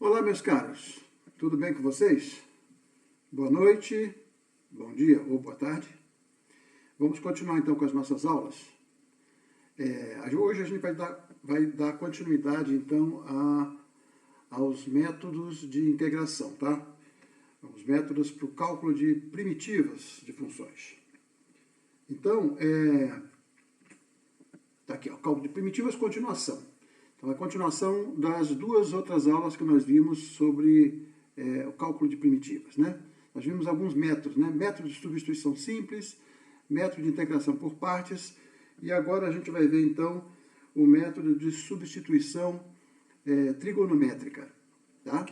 Olá, meus caros, tudo bem com vocês? Boa noite, bom dia ou boa tarde. Vamos continuar então com as nossas aulas. Hoje a gente vai dar continuidade então aos métodos de integração, tá? Os métodos para o cálculo de primitivas de funções. Então, tá aqui, ó, cálculo de primitivas, continuação. Então, a continuação das duas outras aulas que nós vimos sobre o cálculo de primitivas, né? Nós vimos alguns métodos, né? Método de substituição simples, método de integração por partes, e agora a gente vai ver, então, o método de substituição trigonométrica, tá?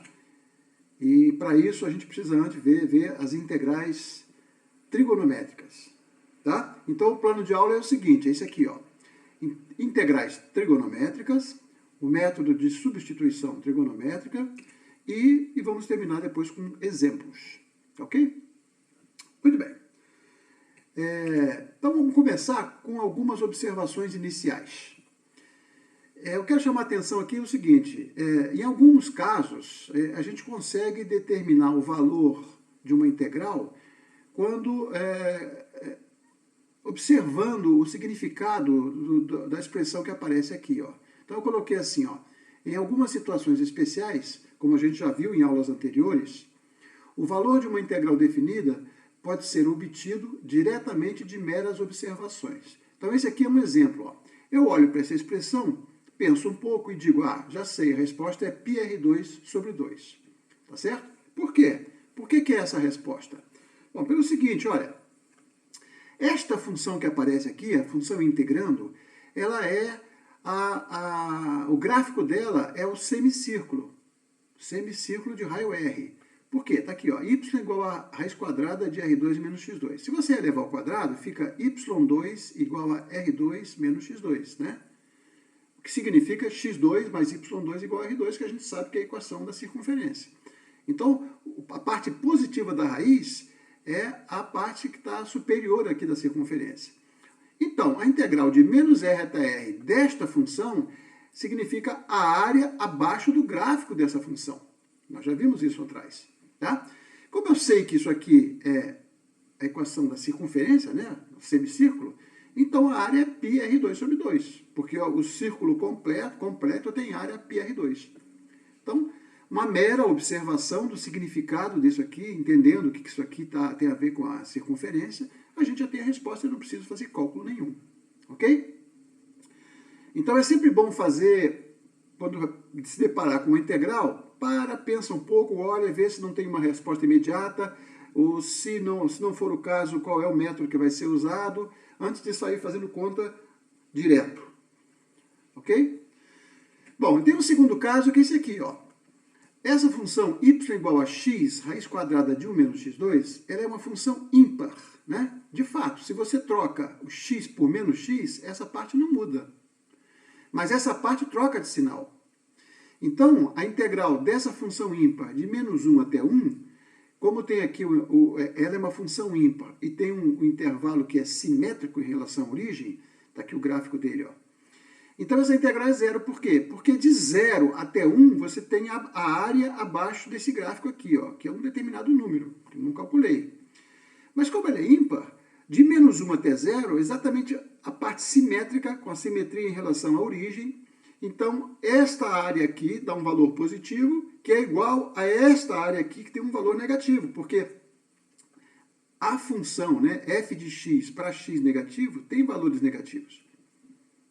E, para isso, a gente precisa antes ver as integrais trigonométricas, tá? Então, o plano de aula é o seguinte, é esse aqui, ó. Integrais trigonométricas, o método de substituição trigonométrica e vamos terminar depois com exemplos, ok? Muito bem. Então vamos começar com algumas observações iniciais. Eu quero chamar a atenção aqui o seguinte, em alguns casos a gente consegue determinar o valor de uma integral quando observando o significado da expressão que aparece aqui, ó. Então eu coloquei assim, ó, em algumas situações especiais, como a gente já viu em aulas anteriores, o valor de uma integral definida pode ser obtido diretamente de meras observações. Então esse aqui é um exemplo, ó. Eu olho para essa expressão, penso um pouco e digo, já sei, a resposta é πr2 sobre 2. Tá certo? Por quê? Por que é essa resposta? Bom, pelo seguinte, olha, esta função que aparece aqui, a função integrando, ela é o gráfico dela é o semicírculo de raio R. Por quê? Está aqui, ó, y igual a raiz quadrada de R2 menos x2. Se você elevar ao quadrado, fica y2 igual a R2 menos x2, né? O que significa x2 mais y2 igual a R2, que a gente sabe que é a equação da circunferência. Então, a parte positiva da raiz é a parte que está superior aqui da circunferência. Então, a integral de menos r até r desta função significa a área abaixo do gráfico dessa função. Nós já vimos isso atrás, tá? Como eu sei que isso aqui é a equação da circunferência, né, o semicírculo, então a área é πr2 sobre 2, porque o círculo completo tem área πr2. Então, uma mera observação do significado disso aqui, entendendo o que isso aqui tem a ver com a circunferência, a gente já tem a resposta e não precisa fazer cálculo nenhum. Ok? Então é sempre bom fazer, quando se deparar com uma integral, pensa um pouco, olha, vê se não tem uma resposta imediata, ou se não for o caso, qual é o método que vai ser usado, antes de sair fazendo conta direto. Ok? Bom, tem um segundo caso, que é esse aqui, ó. Essa função y igual a x, raiz quadrada de 1 menos x2, ela é uma função ímpar, né? De fato, se você troca o x por menos x, essa parte não muda. Mas essa parte troca de sinal. Então, a integral dessa função ímpar de menos 1 até 1, como tem aqui, ela é uma função ímpar e tem um intervalo que é simétrico em relação à origem, está aqui o gráfico dele, ó. Então, essa integral é zero. Por quê? Porque de 0 até 1, você tem a área abaixo desse gráfico aqui, ó, que é um determinado número, que eu não calculei. Mas como ela é ímpar, de menos 1 até 0, exatamente a parte simétrica, com a simetria em relação à origem. Então, esta área aqui dá um valor positivo, que é igual a esta área aqui, que tem um valor negativo, porque a função, né, f de x para x negativo tem valores negativos.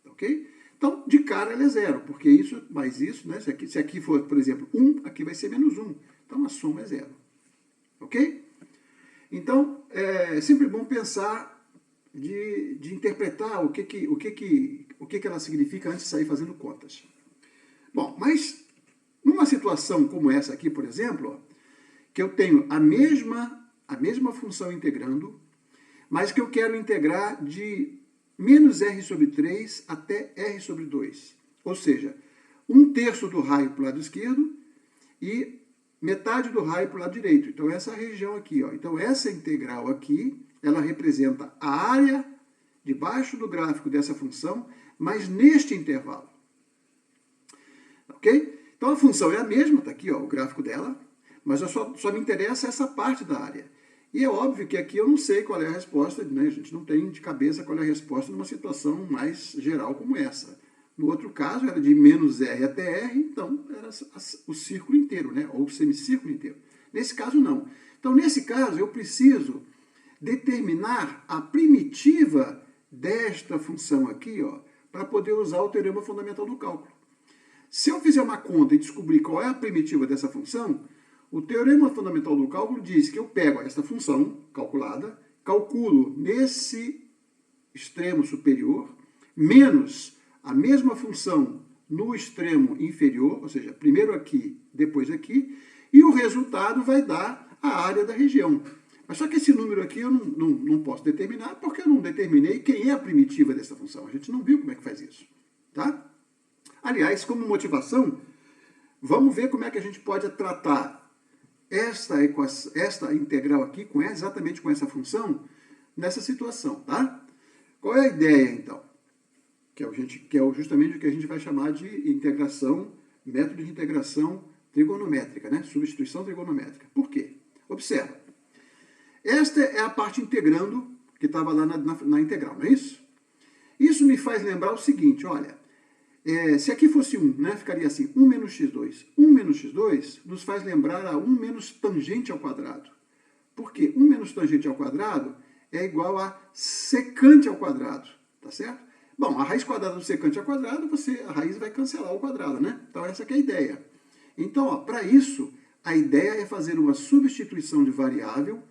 Ok? Então, de cara ela é zero, porque isso mais isso, né? Se aqui for, por exemplo, 1, aqui vai ser menos 1. Então, a soma é zero. Ok? Então, é sempre bom pensar de interpretar o que ela significa antes de sair fazendo contas. Bom, mas numa situação como essa aqui, por exemplo, ó, que eu tenho a mesma função integrando, mas que eu quero integrar de menos r sobre 3 até r sobre 2. Ou seja, 1/3 do raio para o lado esquerdo e metade do raio para o lado direito. Então, essa região aqui, ó. Então, essa integral aqui, ela representa a área debaixo do gráfico dessa função, mas neste intervalo. Ok? Então a função é a mesma, está aqui ó, o gráfico dela, mas só me interessa essa parte da área. E é óbvio que aqui eu não sei qual é a resposta, né? A gente não tem de cabeça qual é a resposta numa situação mais geral como essa. No outro caso era de menos R até R, então era o círculo inteiro, né? Ou o semicírculo inteiro. Nesse caso não. Então nesse caso eu preciso determinar a primitiva desta função aqui, ó, para poder usar o teorema fundamental do cálculo. Se eu fizer uma conta e descobrir qual é a primitiva dessa função, o teorema fundamental do cálculo diz que eu pego esta função calculada, calculo nesse extremo superior, menos a mesma função no extremo inferior, ou seja, primeiro aqui, depois aqui, e o resultado vai dar a área da região. Mas só que esse número aqui eu não posso determinar, porque eu não determinei quem é a primitiva dessa função. A gente não viu como é que faz isso. Tá? Aliás, como motivação, vamos ver como é que a gente pode tratar esta integral aqui, exatamente com essa função, nessa situação. Tá? Qual é a ideia, então? Que é justamente o que a gente vai chamar de integração, método de integração trigonométrica, né? Substituição trigonométrica. Por quê? Observa. Esta é a parte integrando que estava lá na integral, não é isso? Isso me faz lembrar o seguinte, olha, se aqui fosse 1, né, ficaria assim, 1 menos x2. 1 menos x2 nos faz lembrar a 1 menos tangente ao quadrado. Por quê? 1 menos tangente ao quadrado é igual a secante ao quadrado, tá certo? Bom, a raiz quadrada do secante ao quadrado, a raiz vai cancelar o quadrado, né? Então essa que é a ideia. Então, para isso, a ideia é fazer uma substituição de variável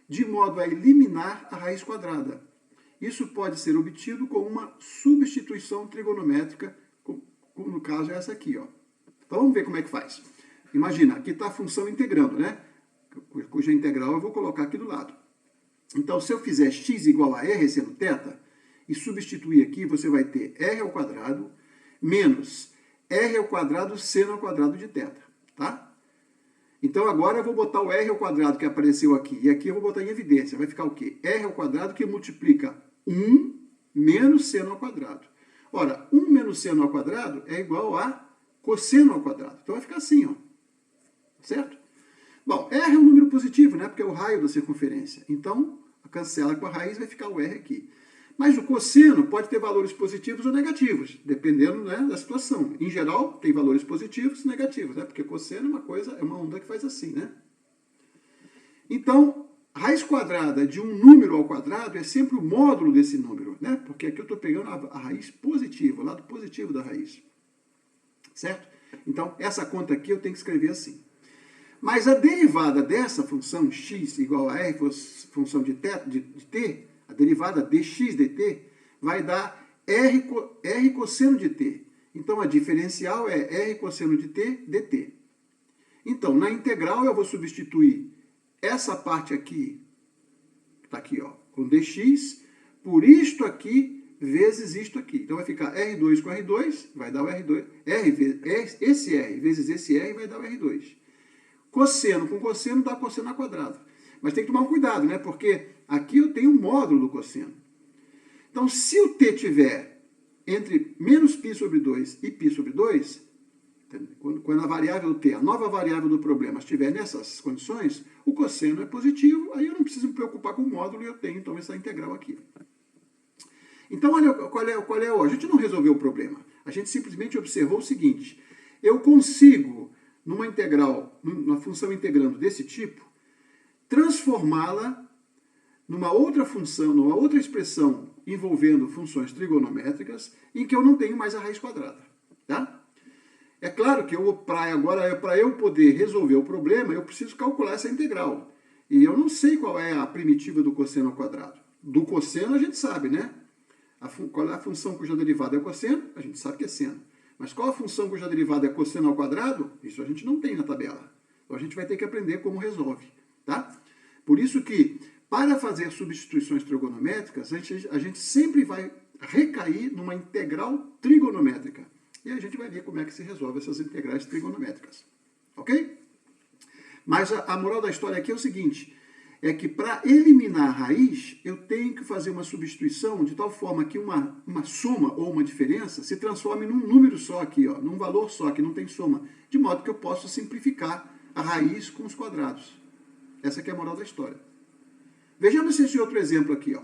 de modo a eliminar a raiz quadrada. Isso pode ser obtido com uma substituição trigonométrica, no caso é essa aqui, ó. Então vamos ver como é que faz. Imagina, aqui está a função integrando, né? Cuja integral eu vou colocar aqui do lado. Então, se eu fizer x igual a r seno θ, e substituir aqui, você vai ter r ao quadrado menos r ao quadrado seno ao quadrado de θ, tá? Então agora eu vou botar o r ao quadrado que apareceu aqui, e aqui eu vou botar em evidência. Vai ficar o quê? R ao quadrado que multiplica 1 menos seno ao quadrado. Ora, 1 menos seno ao quadrado é igual a cosseno ao quadrado. Então vai ficar assim, ó. Certo? Bom, R é um número positivo, né? Porque é o raio da circunferência. Então, cancela com a raiz, vai ficar o R aqui. Mas o cosseno pode ter valores positivos ou negativos, dependendo, né, da situação. Em geral, tem valores positivos e negativos, né? Porque cosseno é uma onda que faz assim, né? Então, raiz quadrada de um número ao quadrado é sempre o módulo desse número, né? Porque aqui eu estou pegando a raiz positiva, o lado positivo da raiz. Certo? Então, essa conta aqui eu tenho que escrever assim. Mas a derivada dessa função x igual a r, função de t, a derivada dx dt, vai dar r cosseno de t. Então, a diferencial é r cosseno de t dt. Então, na integral, eu vou substituir essa parte aqui, está aqui, ó, com dx, por isto aqui, vezes isto aqui. Então, vai ficar R2 com R2, vai dar o R2. Esse R vezes esse R vai dar o R2. Cosseno com cosseno dá cosseno ao quadrado. Mas tem que tomar um cuidado, né? Porque aqui eu tenho um módulo do cosseno. Então, se o t tiver entre menos π sobre 2 e π sobre 2, quando a variável t, a nova variável do problema, estiver nessas condições, o cosseno é positivo, aí eu não preciso me preocupar com o módulo e eu tenho, então, essa integral aqui. Então, olha qual é a gente não resolveu o problema. A gente simplesmente observou o seguinte. Eu consigo, numa integral, numa função integrando desse tipo, transformá-la numa outra função, numa outra expressão envolvendo funções trigonométricas, em que eu não tenho mais a raiz quadrada. Tá? É claro que para eu poder resolver o problema, eu preciso calcular essa integral. E eu não sei qual é a primitiva do cosseno ao quadrado. Do cosseno a gente sabe, né? Qual é a função cuja derivada é cosseno? A gente sabe que é seno. Mas qual a função cuja derivada é cosseno ao quadrado? Isso a gente não tem na tabela. Então a gente vai ter que aprender como resolve. Tá? Por isso que, para fazer substituições trigonométricas, a gente sempre vai recair numa integral trigonométrica. E a gente vai ver como é que se resolve essas integrais trigonométricas. Ok? Mas a moral da história aqui é o seguinte. é que para eliminar a raiz, eu tenho que fazer uma substituição de tal forma que uma soma ou uma diferença se transforme num número só aqui, ó, num valor só, que não tem soma, de modo que eu possa simplificar a raiz com os quadrados. Essa aqui é a moral da história. Vejamos esse outro exemplo aqui, ó.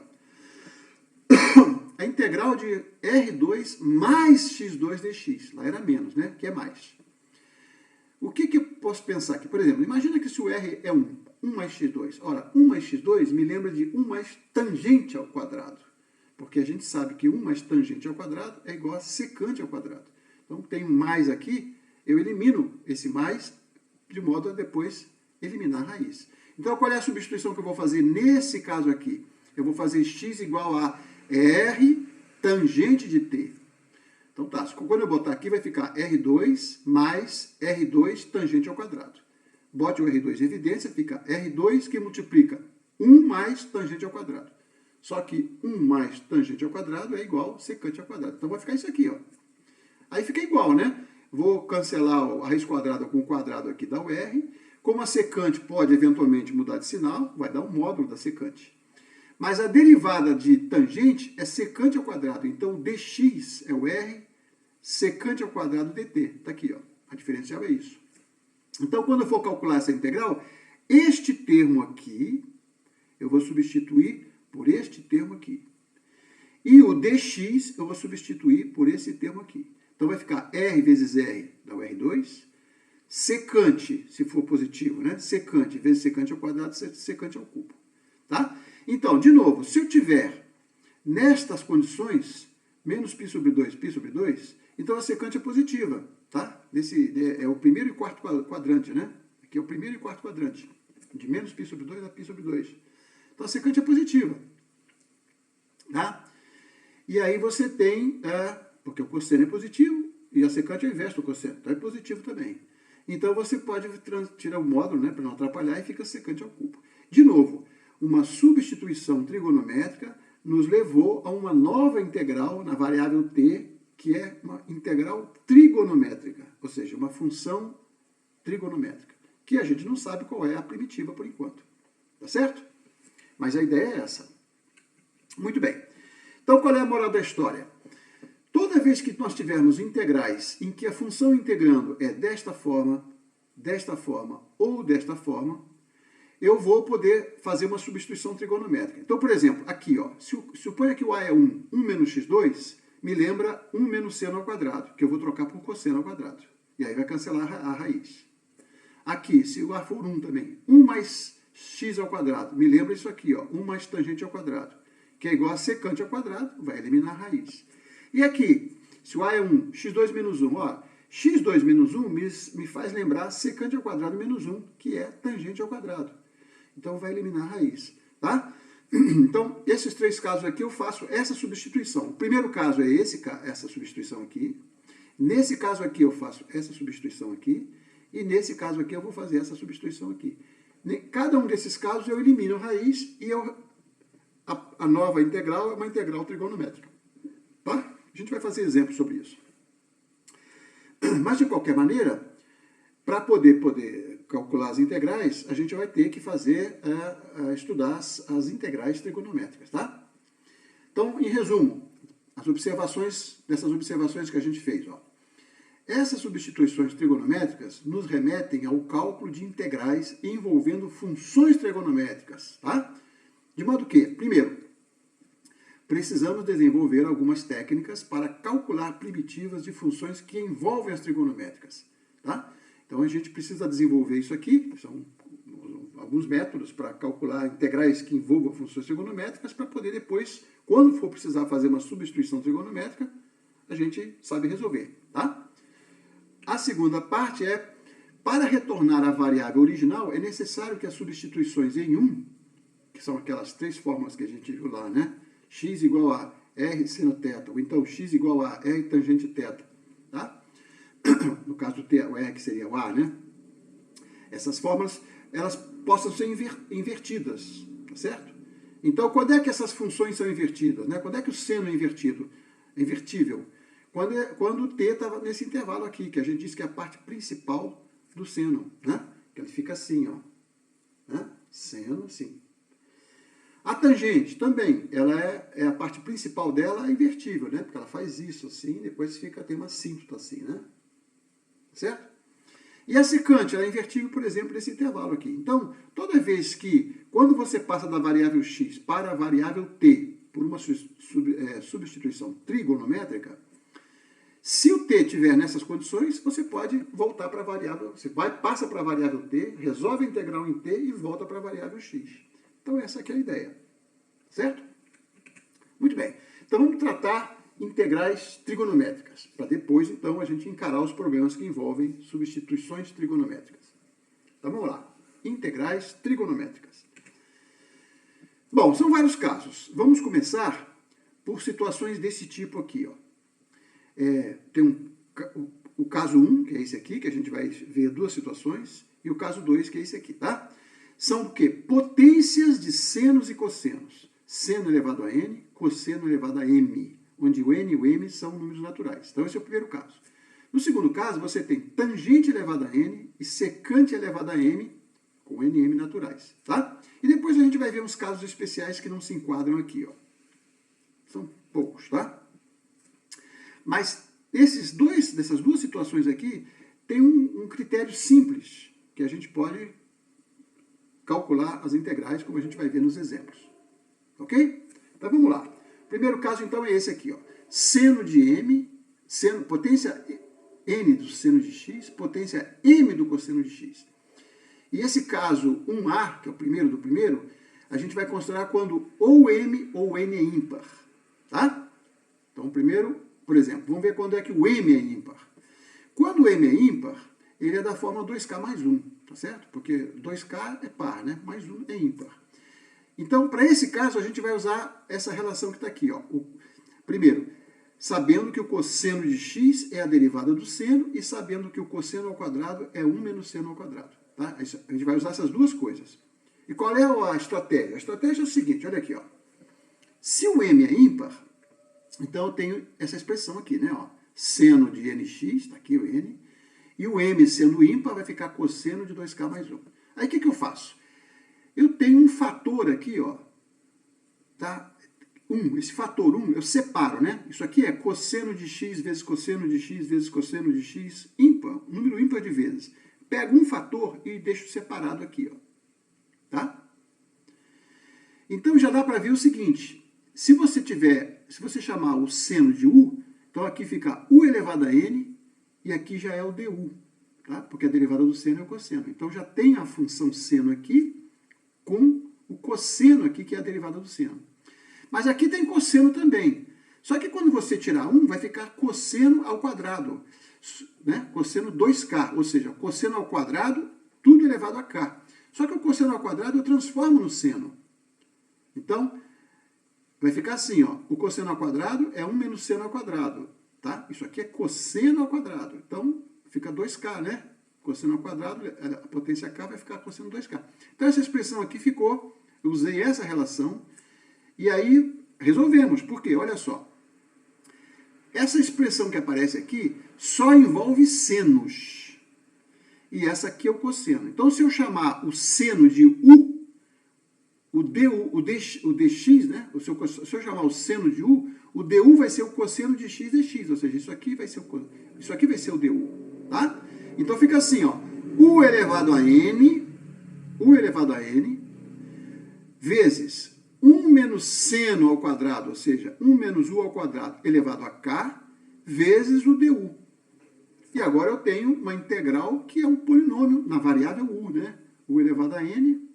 A integral de R2 mais x2 dx. Lá era menos, né? Que é mais. O que eu posso pensar aqui? Por exemplo, imagina que se o R é 1, 1 mais x2. Ora, 1 mais x2 me lembra de 1 mais tangente ao quadrado. Porque a gente sabe que 1 mais tangente ao quadrado é igual a secante ao quadrado. Então, tem um mais aqui, eu elimino esse mais, de modo a depois eliminar a raiz. Então, qual é a substituição que eu vou fazer nesse caso aqui? Eu vou fazer x igual a R tangente de t. Então tá, quando eu botar aqui vai ficar R2 mais R2 tangente ao quadrado. Bote o R2 em evidência, fica R2 que multiplica 1 mais tangente ao quadrado. Só que 1 mais tangente ao quadrado é igual a secante ao quadrado. Então vai ficar isso aqui, ó. Aí fica igual, né? Vou cancelar a raiz quadrada com o quadrado aqui, dá o R. Como a secante pode eventualmente mudar de sinal, vai dar o módulo da secante. Mas a derivada de tangente é secante ao quadrado. Então, dx é o R, secante ao quadrado dt. Está aqui, ó. A diferencial é isso. Então, quando eu for calcular essa integral, este termo aqui, eu vou substituir por este termo aqui. E o dx eu vou substituir por esse termo aqui. Então, vai ficar R vezes R dá o R2. Secante, se for positivo, né? Secante vezes secante ao quadrado, secante ao cubo. Tá? Então, de novo, se eu tiver nestas condições, menos π sobre 2, então a secante é positiva, tá? É o primeiro e quarto quadrante, né? Aqui é o primeiro e quarto quadrante. De menos π sobre 2 a π sobre 2. Então a secante é positiva. Tá? E aí você tem, porque o cosseno é positivo, e a secante é o inverso do cosseno, então é positivo também. Então você pode tirar o módulo, né, para não atrapalhar, e fica secante ao cubo. De novo, uma substituição trigonométrica nos levou a uma nova integral na variável t, que é uma integral trigonométrica, ou seja, uma função trigonométrica, que a gente não sabe qual é a primitiva por enquanto. Tá certo? Mas a ideia é essa. Muito bem. Então, qual é a moral da história? Toda vez que nós tivermos integrais em que a função integrando é desta forma ou desta forma, eu vou poder fazer uma substituição trigonométrica. Então, por exemplo, aqui, ó, suponha que o A é 1, 1 menos x2, me lembra 1 menos seno ao quadrado, que eu vou trocar por cosseno ao quadrado. E aí vai cancelar a raiz. Aqui, se o A for 1 também, 1 mais x ao quadrado, me lembra isso aqui, ó, 1 mais tangente ao quadrado, que é igual a secante ao quadrado, vai eliminar a raiz. E aqui, se o A é 1, x2 menos 1, ó, x2 menos 1 me faz lembrar secante ao quadrado menos 1, que é tangente ao quadrado. Então, vai eliminar a raiz, tá? Então, esses três casos aqui eu faço essa substituição. O primeiro caso é essa substituição aqui. Nesse caso aqui eu faço essa substituição aqui. E nesse caso aqui eu vou fazer essa substituição aqui. Cada um desses casos eu elimino a raiz e a nova integral é uma integral trigonométrica. Tá? A gente vai fazer exemplos sobre isso. Mas, de qualquer maneira, para poder calcular as integrais, a gente vai ter que estudar as integrais trigonométricas, tá? Então, em resumo, dessas observações que a gente fez, ó. Essas substituições trigonométricas nos remetem ao cálculo de integrais envolvendo funções trigonométricas, tá? De modo que, primeiro, precisamos desenvolver algumas técnicas para calcular primitivas de funções que envolvem as trigonométricas, tá? Então, a gente precisa desenvolver isso aqui, são alguns métodos para calcular integrais que envolvam funções trigonométricas, para poder depois, quando for precisar fazer uma substituição trigonométrica, a gente sabe resolver, tá? A segunda parte é, para retornar à variável original, é necessário que as substituições em 1, que são aquelas três fórmulas que a gente viu lá, né? X igual a R seno θ, ou então X igual a R tangente θ, tá? No caso do o R, que seria o A, né? Essas fórmulas, elas possam ser invertidas, tá certo? Então, quando é que essas funções são invertidas, né? Quando é que o seno é invertido? É invertível? Quando o t estava nesse intervalo aqui, que a gente disse que é a parte principal do seno, né? Que ele fica assim, ó. Né? Seno, assim. A tangente também, ela é a parte principal dela é invertível, né? Porque ela faz isso assim, depois tem uma assíntota assim, né? Certo? E a secante, ela é invertível, por exemplo, nesse intervalo aqui. Então, toda vez que, quando você passa da variável x para a variável t, por uma substituição trigonométrica, se o t estiver nessas condições, você pode voltar para a variável, passa para a variável t, resolve a integral em t e volta para a variável x. Então, essa aqui é a ideia. Certo? Muito bem. Então, vamos tratar integrais trigonométricas, para depois, então, a gente encarar os problemas que envolvem substituições trigonométricas. Então, vamos lá. Integrais trigonométricas. Bom, são vários casos. Vamos começar por situações desse tipo aqui, ó. Tem o caso 1, que é esse aqui, que a gente vai ver duas situações, e o caso 2, que é esse aqui, tá? São o quê? Potências de senos e cossenos. Seno elevado a n, cosseno elevado a m, onde o n e o m são números naturais. Então, esse é o primeiro caso. No segundo caso, você tem tangente elevada a n e secante elevada a m, com n e m naturais, tá? E depois a gente vai ver uns casos especiais que não se enquadram aqui, ó. São poucos, tá? Mas dessas duas situações aqui, tem um critério simples, que a gente pode calcular as integrais, como a gente vai ver nos exemplos. Ok? Então vamos lá. O primeiro caso, então, é esse aqui, ó. Seno de m, potência n do seno de x, potência m do cosseno de x. E esse caso 1A, que é o primeiro do primeiro, a gente vai considerar quando ou m ou n é ímpar. Tá? Então, primeiro, por exemplo, vamos ver quando é que o m é ímpar. Quando o m é ímpar, ele é da forma 2k mais 1, tá certo? Porque 2k é par, né? Mais 1 é ímpar. Então, para esse caso, a gente vai usar essa relação que está aqui, ó. Primeiro, sabendo que o cosseno de x é a derivada do seno e sabendo que o cosseno ao quadrado é 1 menos seno ao quadrado. Tá? A gente vai usar essas duas coisas. E qual é a estratégia? A estratégia é o seguinte, olha aqui, ó. Se o m é ímpar, então eu tenho essa expressão aqui, né? Ó, seno de nx, está aqui o n, e o m sendo ímpar vai ficar cosseno de 2k mais 1. Aí o que eu faço? Eu tenho um fator aqui, ó, tá? Esse fator 1 eu separo, né? Isso aqui é cosseno de x vezes cosseno de x vezes cosseno de x, ímpar, número ímpar de vezes. Pego um fator e deixo separado aqui, ó. Tá? Então já dá para ver o seguinte, se você chamar o seno de u, então aqui fica u elevado a n e aqui já é o du, tá? Porque a derivada do seno é o cosseno. Então já tem a função seno aqui com o cosseno aqui, que é a derivada do seno. Mas aqui tem cosseno também. Só que quando você tirar 1, vai ficar cosseno ao quadrado, né? Cosseno 2k, ou seja, cosseno ao quadrado, tudo elevado a k. Só que o cosseno ao quadrado eu transformo no seno. Então, vai ficar assim, ó, o cosseno ao quadrado é 1 menos seno ao quadrado, tá? Isso aqui é cosseno ao quadrado. Então, fica 2k, né? Cosseno ao quadrado, a potência k vai ficar cosseno 2k. Então, essa expressão aqui ficou, eu usei essa relação, e aí resolvemos. Por quê? Olha só. Essa expressão que aparece aqui só envolve senos. E essa aqui é o cosseno. Então, se eu chamar o seno de u, o dx, né? Se eu chamar o seno de u, o du vai ser o cosseno de x dx, ou seja, isso aqui vai ser o du, tá? Então fica assim, ó, u elevado a n vezes 1 menos seno ao quadrado, ou seja, 1 menos u ao quadrado elevado a k, vezes o du. E agora eu tenho uma integral que é um polinômio na variável u, né? U elevado a n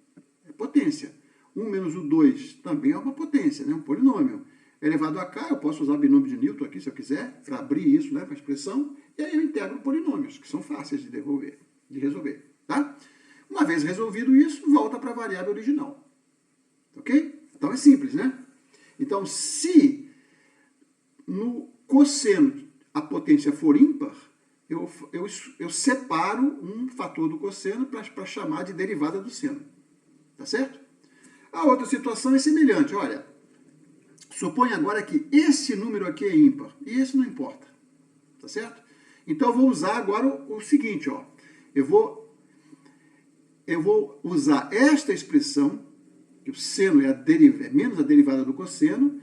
é potência. 1 menos u2 também é uma potência, né? Um polinômio. Elevado a k, eu posso usar binômio de Newton aqui, se eu quiser, para abrir isso, né, com a expressão, e aí eu integro polinômios, que são fáceis de resolver, tá? Uma vez resolvido isso, volta para a variável original. Ok? Então é simples, né? Então, se no cosseno a potência for ímpar, eu separo um fator do cosseno para chamar de derivada do seno. Tá certo? A outra situação é semelhante. Olha, suponha agora que esse número aqui é ímpar e esse não importa. Tá certo? Então eu vou usar agora o seguinte, ó. Eu vou usar esta expressão que o seno é menos a derivada do cosseno,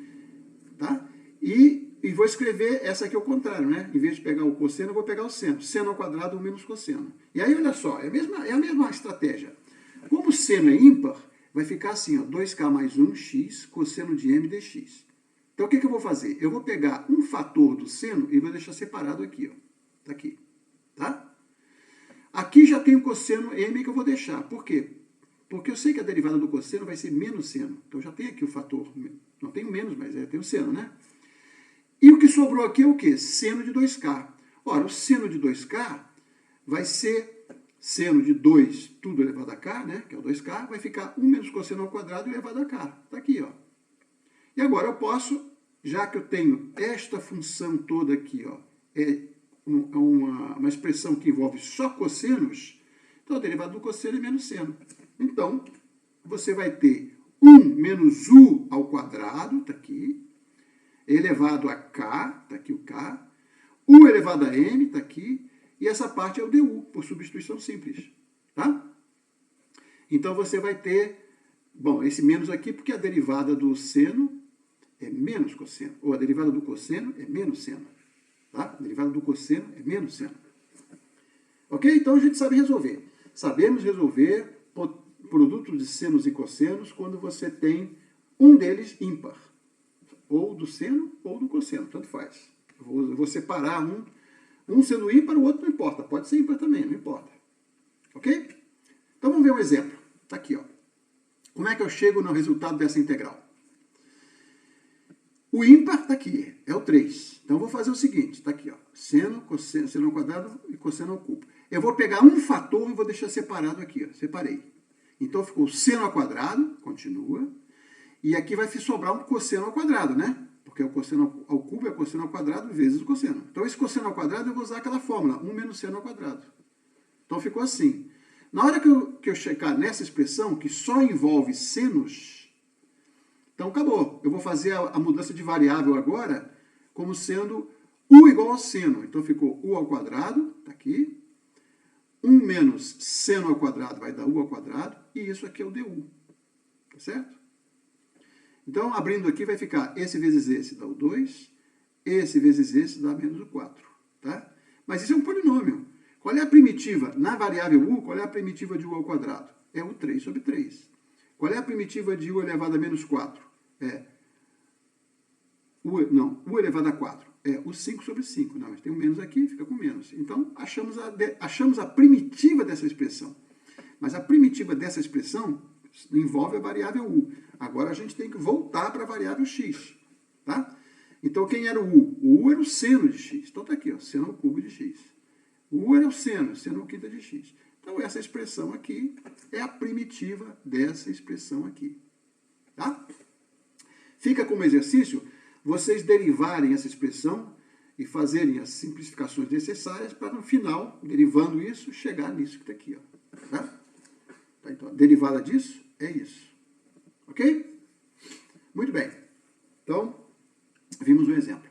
tá? E vou escrever essa aqui ao contrário, né? Em vez de pegar o cosseno, eu vou pegar o seno. Seno ao quadrado menos cosseno. E aí, olha só, é a mesma estratégia. Como o seno é ímpar, vai ficar assim, ó, 2k mais 1x cosseno de m dx. Então, o que eu vou fazer? Eu vou pegar um fator do seno e vou deixar separado aqui, ó. Tá aqui, tá? Aqui já tem o cosseno m que eu vou deixar. Por quê? Porque eu sei que a derivada do cosseno vai ser menos seno. Então, já tem aqui o fator. Não tenho menos, mas tem o seno, né? E o que sobrou aqui é o quê? Seno de 2k. Ora, o seno de 2k vai ser seno de 2, tudo elevado a k, né? Que é o 2k, vai ficar 1 menos cosseno ao quadrado elevado a k. Está aqui, ó. E agora eu posso, já que eu tenho esta função toda aqui, ó, é uma expressão que envolve só cossenos, então a derivada do cosseno é menos seno. Então, você vai ter 1 menos u ao quadrado, está aqui, elevado a k, está aqui o k, u elevado a m, está aqui, e essa parte é o du, por substituição simples. Tá? Então, você vai ter, bom, esse menos aqui, porque a derivada do seno é menos cosseno, ou a derivada do cosseno é menos seno. Tá? A derivada do cosseno é menos seno. Ok? Então, a gente sabe resolver. Sabemos resolver produtos de senos e cossenos quando você tem um deles ímpar. Ou do seno ou do cosseno, tanto faz. Eu vou separar um sendo ímpar, o outro não importa. Pode ser ímpar também, não importa. Ok? Então vamos ver um exemplo. Está aqui, ó. Como é que eu chego no resultado dessa integral? O ímpar está aqui, é o 3. Então eu vou fazer o seguinte, está aqui, ó. Seno, cosseno, seno ao quadrado e cosseno ao cubo. Eu vou pegar um fator e vou deixar separado aqui, ó. Separei. Então ficou seno ao quadrado, continua. E aqui vai sobrar um cosseno ao quadrado, né? Porque o cosseno ao cubo é cosseno ao quadrado vezes o cosseno. Então, esse cosseno ao quadrado eu vou usar aquela fórmula, 1 menos seno ao quadrado. Então, ficou assim. Na hora que eu chegar nessa expressão, que só envolve senos, então acabou. Eu vou fazer a mudança de variável agora como sendo u igual a seno. Então, ficou u ao quadrado, está aqui. 1 menos seno ao quadrado vai dar u ao quadrado. E isso aqui é o du. Tá certo? Então, abrindo aqui, vai ficar esse vezes esse dá o 2, esse vezes esse dá menos o 4. Tá? Mas isso é um polinômio. Qual é a primitiva? Na variável u, qual é a primitiva de u ao quadrado? É o 3 sobre 3. Qual é a primitiva de u elevado a menos 4? U elevado a 4. É o 5 sobre 5. Não, mas tem um menos aqui, fica com menos. Então, achamos a primitiva dessa expressão. Mas a primitiva dessa expressão envolve a variável u. Agora a gente tem que voltar para a variável x. Tá? Então, quem era o u? O u era o seno de x. Então, está aqui, ó, seno ao cubo de x. O u era o seno ao quinta de x. Então, essa expressão aqui é a primitiva dessa expressão aqui. Tá? Fica como exercício vocês derivarem essa expressão e fazerem as simplificações necessárias para, no final, derivando isso, chegar nisso que está aqui. Ó. Tá? Então, a derivada disso é isso. Ok? Muito bem. Então, vimos um exemplo.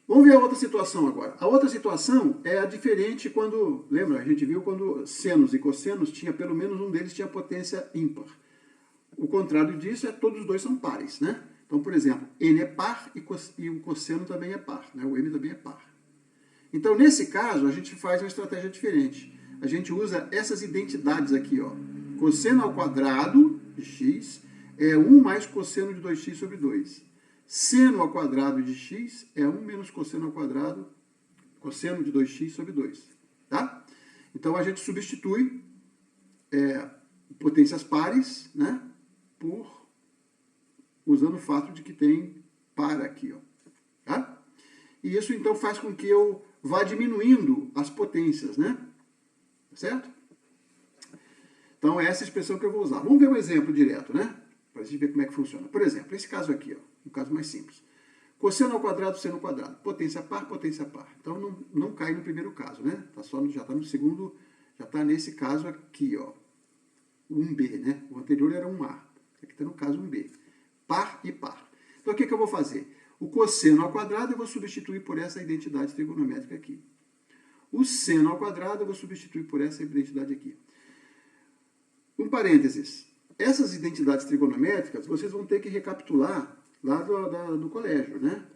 Vamos ver a outra situação agora. A outra situação é a diferente quando, lembra, a gente viu quando senos e cossenos tinha, pelo menos um deles tinha potência ímpar. O contrário disso é todos os dois são pares, né? Então, por exemplo, n é par e o cosseno também é par, né? O m também é par. Então, nesse caso, a gente faz uma estratégia diferente. A gente usa essas identidades aqui, ó. Cosseno ao quadrado de x é 1 mais cosseno de 2x sobre 2. Seno ao quadrado de x é 1 menos cosseno ao quadrado, cosseno de 2x sobre 2. Tá? Então, a gente substitui potências pares, né, usando o fato de que tem par aqui. Ó. Tá? E isso, então, faz com que eu vá diminuindo as potências, né? Certo? Então, é essa expressão que eu vou usar. Vamos ver um exemplo direto, né? Para a gente ver como é que funciona. Por exemplo, esse caso aqui, ó, um caso mais simples. Cosseno ao quadrado, seno ao quadrado. Potência par, potência par. Então, não cai no primeiro caso, né? Já está no segundo, já está nesse caso aqui, ó. 1b, né? O anterior era 1a. Aqui está no caso 1b. Par e par. Então, o que eu vou fazer? O cosseno ao quadrado eu vou substituir por essa identidade trigonométrica aqui. O seno ao quadrado eu vou substituir por essa identidade aqui. Um parênteses. essas identidades trigonométricas vocês vão ter que recapitular lá do colégio, né?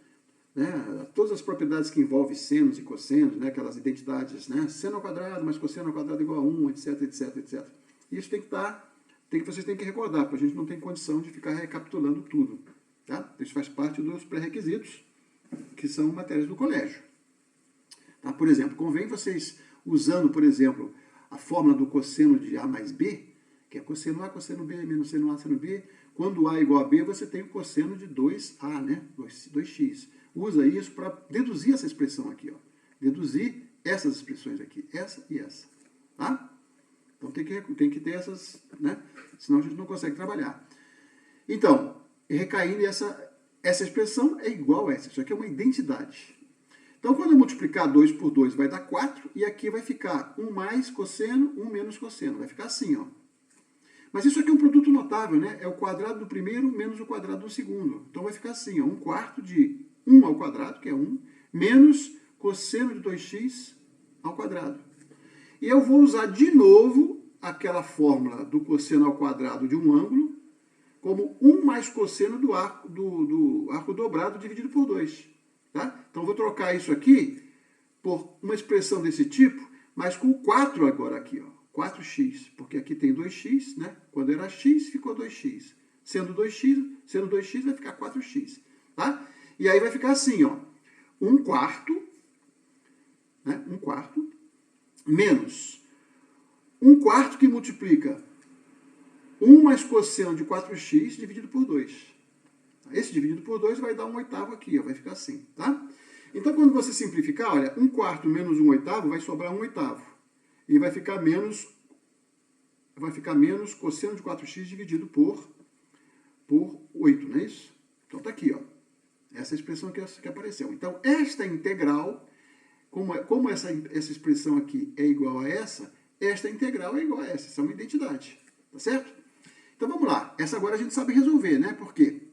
Todas as propriedades que envolvem senos e cossenos, né? Aquelas identidades, né? Seno ao quadrado mais cosseno ao quadrado igual a 1, etc, etc, etc. Isso tem que estar, vocês têm que recordar, porque a gente não tem condição de ficar recapitulando tudo. Tá? Isso faz parte dos pré-requisitos, que são matérias do colégio. Tá? Por exemplo, convém vocês, usando, por exemplo, a fórmula do cosseno de A mais B, que é cosseno A, cosseno B, menos seno A, seno B. Quando A é igual a B, você tem o cosseno de 2A, né? 2x. Usa isso para deduzir essa expressão aqui, ó. Deduzir essas expressões aqui, essa e essa. Tá? Então tem que ter essas, né? Senão a gente não consegue trabalhar. Então, recaindo essa expressão é igual a essa. Isso aqui é uma identidade. Então, quando eu multiplicar 2 por 2, vai dar 4, e aqui vai ficar 1 mais cosseno, 1 menos cosseno. Vai ficar assim, ó. Mas isso aqui é um produto notável, né? É o quadrado do primeiro menos o quadrado do segundo. Então, vai ficar assim, ó, 1/4 de 1 ao quadrado, que é 1, menos cosseno de 2x ao quadrado. E eu vou usar de novo aquela fórmula do cosseno ao quadrado de um ângulo, como 1 mais cosseno do arco dobrado dividido por 2. Tá? Então, vou trocar isso aqui por uma expressão desse tipo, mas com 4 agora aqui, ó, 4x, porque aqui tem 2x, né? Quando era x, ficou 2x. Sendo 2x vai ficar 4x. Tá? E aí vai ficar assim, ó, 1/4, né? 1/4, menos 1/4 que multiplica 1 mais cosseno de 4x dividido por 2. Esse dividido por 2 vai dar 1/8 aqui, ó, vai ficar assim, tá? Então, quando você simplificar, olha, 1/4 menos 1/8 vai sobrar 1/8. E vai ficar menos cosseno de 4x dividido por 8, não é isso? Então, tá aqui, ó. Essa expressão que apareceu. Então, esta integral, como essa expressão aqui é igual a essa integral é igual a essa. Essa é uma identidade, tá certo? Então, vamos lá. Essa agora a gente sabe resolver, né? Por quê?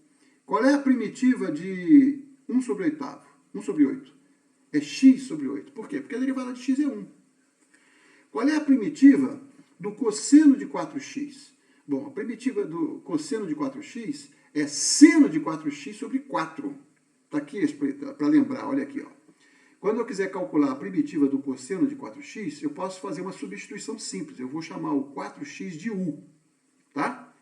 Qual é a primitiva de 1 sobre 8? 1 sobre 8. É x sobre 8. Por quê? Porque a derivada de x é 1. Qual é a primitiva do cosseno de 4x? Bom, a primitiva do cosseno de 4x é seno de 4x sobre 4. Está aqui para lembrar, olha aqui, ó. Quando eu quiser calcular a primitiva do cosseno de 4x, eu posso fazer uma substituição simples. Eu vou chamar o 4x de u, tá?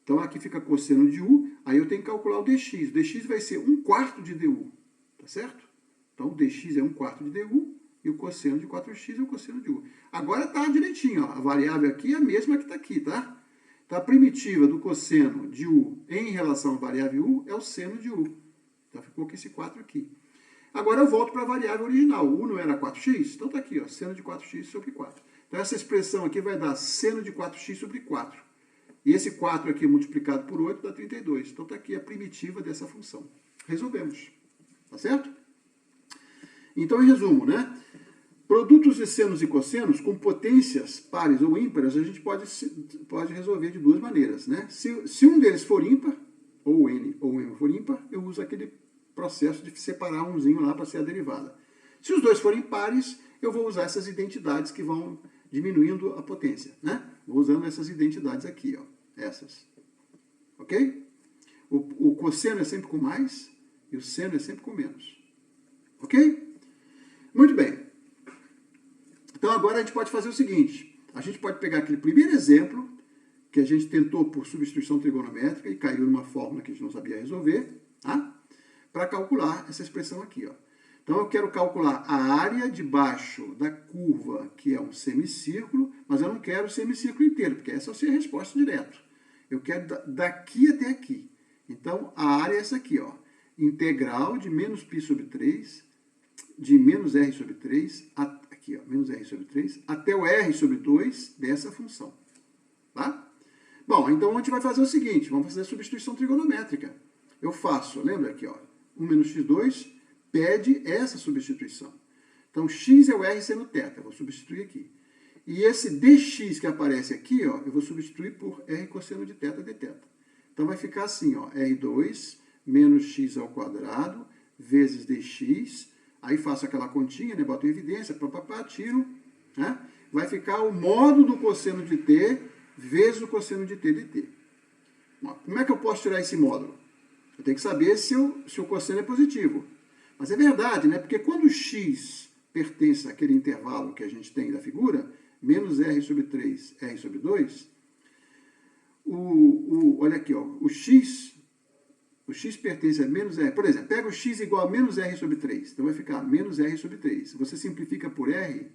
Então, aqui fica cosseno de u, aí eu tenho que calcular o dx. O dx vai ser 1/4 de du, tá certo? Então, o dx é 1/4 de du, e o cosseno de 4x é o cosseno de u. Agora tá direitinho, ó. A variável aqui é a mesma que está aqui, tá? Então, a primitiva do cosseno de u em relação à variável u é o seno de u. Então, ficou com esse 4 aqui. Agora eu volto para a variável original. U não era 4x? Então, tá aqui, ó, seno de 4x sobre 4. Então, essa expressão aqui vai dar seno de 4x sobre 4. E esse 4 aqui multiplicado por 8 dá 32. Então, está aqui a primitiva dessa função. Resolvemos. Tá certo? Então, em resumo, né? Produtos de senos e cossenos com potências pares ou ímpares, a gente pode resolver de duas maneiras, né? Se um deles for ímpar, ou n for ímpar, eu uso aquele processo de separar umzinho lá para ser a derivada. Se os dois forem pares, eu vou usar essas identidades que vão diminuindo a potência, né? Vou usando essas identidades aqui, ó. Essas. Ok? O cosseno é sempre com mais e o seno é sempre com menos. Ok? Muito bem. Então agora a gente pode fazer o seguinte. A gente pode pegar aquele primeiro exemplo que a gente tentou por substituição trigonométrica e caiu numa fórmula que a gente não sabia resolver, tá? Para calcular essa expressão aqui, ó. Então eu quero calcular a área debaixo da curva, que é um semicírculo, mas eu não quero o semicírculo inteiro, porque essa é a resposta direto. Eu quero daqui até aqui. Então a área é essa aqui, ó. Integral de menos π sobre 3, de menos r sobre 3, aqui, ó, menos r sobre 3, até o r sobre 2 dessa função. Tá? Bom, então a gente vai fazer o seguinte, vamos fazer a substituição trigonométrica. Eu faço, lembra aqui, ó, 1 menos x2 pede essa substituição. Então, x é o r seno θ, eu vou substituir aqui. E esse dx que aparece aqui, ó, eu vou substituir por r cosseno de θ dθ. Então, vai ficar assim, ó, r2 menos x ao quadrado vezes dx. Aí faço aquela continha, né, boto em evidência, tiro, né? Vai ficar o módulo do cosseno de t vezes o cosseno de t dt. Como é que eu posso tirar esse módulo? Eu tenho que saber se o cosseno é positivo. Mas é verdade, né? Porque quando o x pertence àquele intervalo que a gente tem da figura, menos r sobre 3, r sobre 2, olha aqui, ó, o x pertence a menos r. Por exemplo, pega o x igual a menos r sobre 3. Então vai ficar menos r sobre 3. Se você simplifica por r,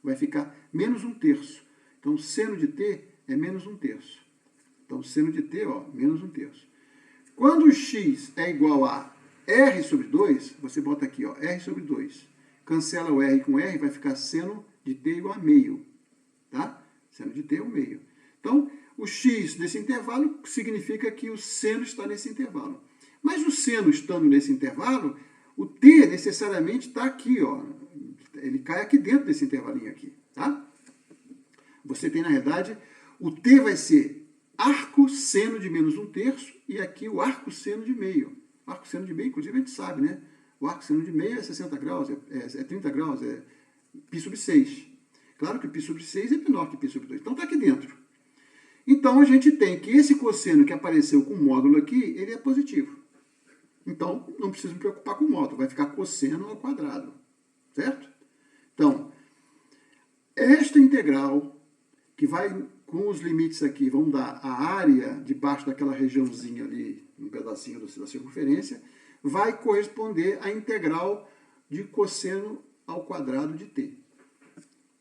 vai ficar menos 1/3. Então, seno de t é menos 1/3. Então, seno de t, ó, menos 1/3. Quando o x é igual a r sobre 2, você bota aqui, ó, r sobre 2. Cancela o r com r, vai ficar seno de t igual a meio. Tá? Seno de t é 1/2. Então, o x desse intervalo significa que o seno está nesse intervalo. Mas o seno estando nesse intervalo, o t necessariamente está aqui, ó. Ele cai aqui dentro desse intervalinho aqui, tá? Você tem, na verdade, o t vai ser arco seno de menos 1/3 e aqui o arco seno de meio. O arco seno de meio, inclusive, a gente sabe, né? O arco seno de meio é 60 graus, é 30 graus, é π sobre 6. Claro que π sobre 6 é menor que π sobre 2. Então está aqui dentro. Então a gente tem que esse cosseno que apareceu com módulo aqui, ele é positivo. Então não preciso me preocupar com o módulo, vai ficar cosseno ao quadrado. Certo? Então, esta integral, que vai com os limites aqui, vão dar a área debaixo daquela regiãozinha ali, um pedacinho da circunferência, vai corresponder à integral de cosseno ao quadrado de t.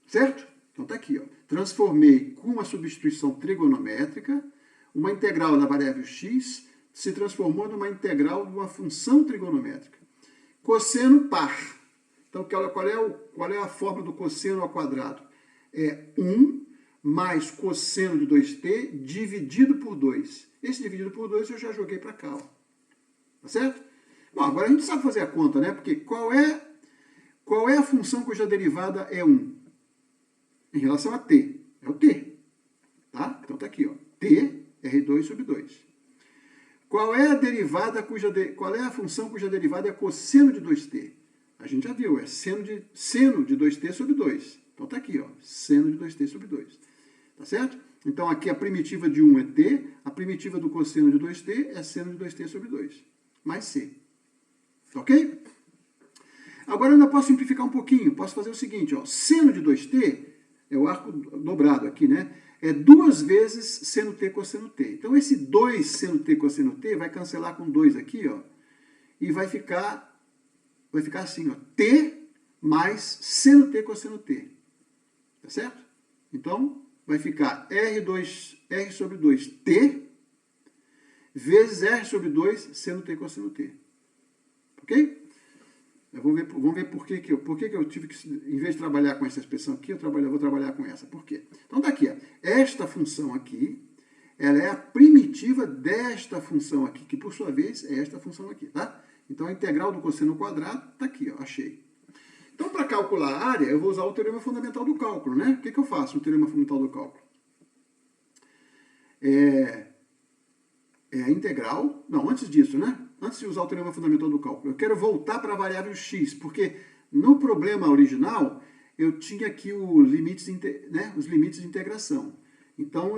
Certo? Então está aqui, ó. Transformei com uma substituição trigonométrica, uma integral da variável x se transformou numa integral de uma função trigonométrica. Cosseno par. Então, qual é a forma do cosseno ao quadrado? É 1 mais cosseno de 2t dividido por 2. Esse dividido por 2 eu já joguei para cá, ó. Tá certo? Bom, agora a gente sabe fazer a conta, né? Porque qual é a função cuja derivada é 1? Em relação a t. É o t. Tá? Então tá aqui, ó. t, r2 sobre 2. Qual é a função cuja derivada é cosseno de 2t? A gente já viu, é seno de 2t sobre 2. Então tá aqui, ó. Seno de 2t sobre 2. Tá certo? Então aqui a primitiva de 1 é t, a primitiva do cosseno de 2t é seno de 2t sobre 2. Mais c. Ok? Agora eu ainda posso simplificar um pouquinho. Posso fazer o seguinte, ó. Seno de 2t é o arco dobrado aqui, né? É 2 vezes seno t cosseno t. Então esse 2 seno t cosseno t vai cancelar com 2 aqui, ó. E vai ficar assim, ó. T mais seno t cosseno t. Tá certo? Então vai ficar r sobre 2t vezes r sobre 2 seno t cosseno t. Ok? Vamos ver por que eu tive que, em vez de trabalhar com essa expressão aqui, eu vou trabalhar com essa. Por quê? Então tá aqui, ó. Esta função aqui, ela é a primitiva desta função aqui, que por sua vez é esta função aqui, tá? Então a integral do cosseno ao quadrado tá aqui, ó, achei. Então para calcular a área, eu vou usar o teorema fundamental do cálculo, né? O que eu faço no teorema fundamental do cálculo? É a integral, não, antes disso, né? Antes de usar o teorema fundamental do cálculo, eu quero voltar para a variável x, porque no problema original eu tinha aqui os limites de integração. Então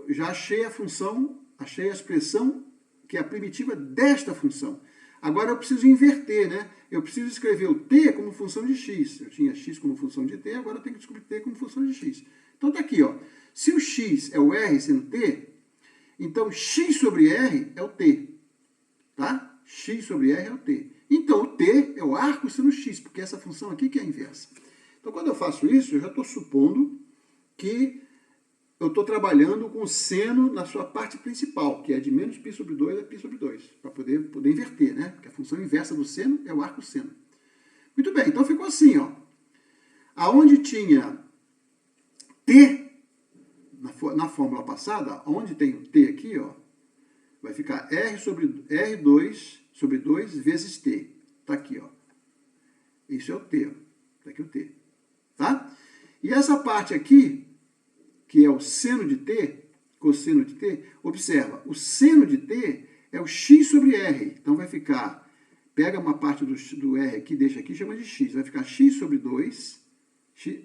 já achei a função, achei a expressão que é a primitiva desta função. Agora eu preciso inverter, né? Eu preciso escrever o t como função de x. Eu tinha x como função de t, agora eu tenho que descobrir t como função de x. Então tá aqui, ó. Se o x é o r sendo t, então x sobre r é o t. Tá? X sobre r é o t. Então, o t é o arco seno x, porque essa função aqui que é a inversa. Então, quando eu faço isso, eu já estou supondo que eu estou trabalhando com o seno na sua parte principal, que é de menos π sobre 2 a π sobre 2, para poder inverter, né? Porque a função inversa do seno é o arco seno. Muito bem, então ficou assim, ó. Aonde tinha t, na fórmula passada, onde tem o t aqui, ó, vai ficar R2 sobre 2 vezes t. Está aqui, ó. Isso é o t, ó. Está aqui o t. Tá? E essa parte aqui, que é o seno de t, cosseno de t, observa, o seno de t é o x sobre r. Então vai ficar, pega uma parte do r aqui, deixa aqui, chama de x. Vai ficar x sobre 2,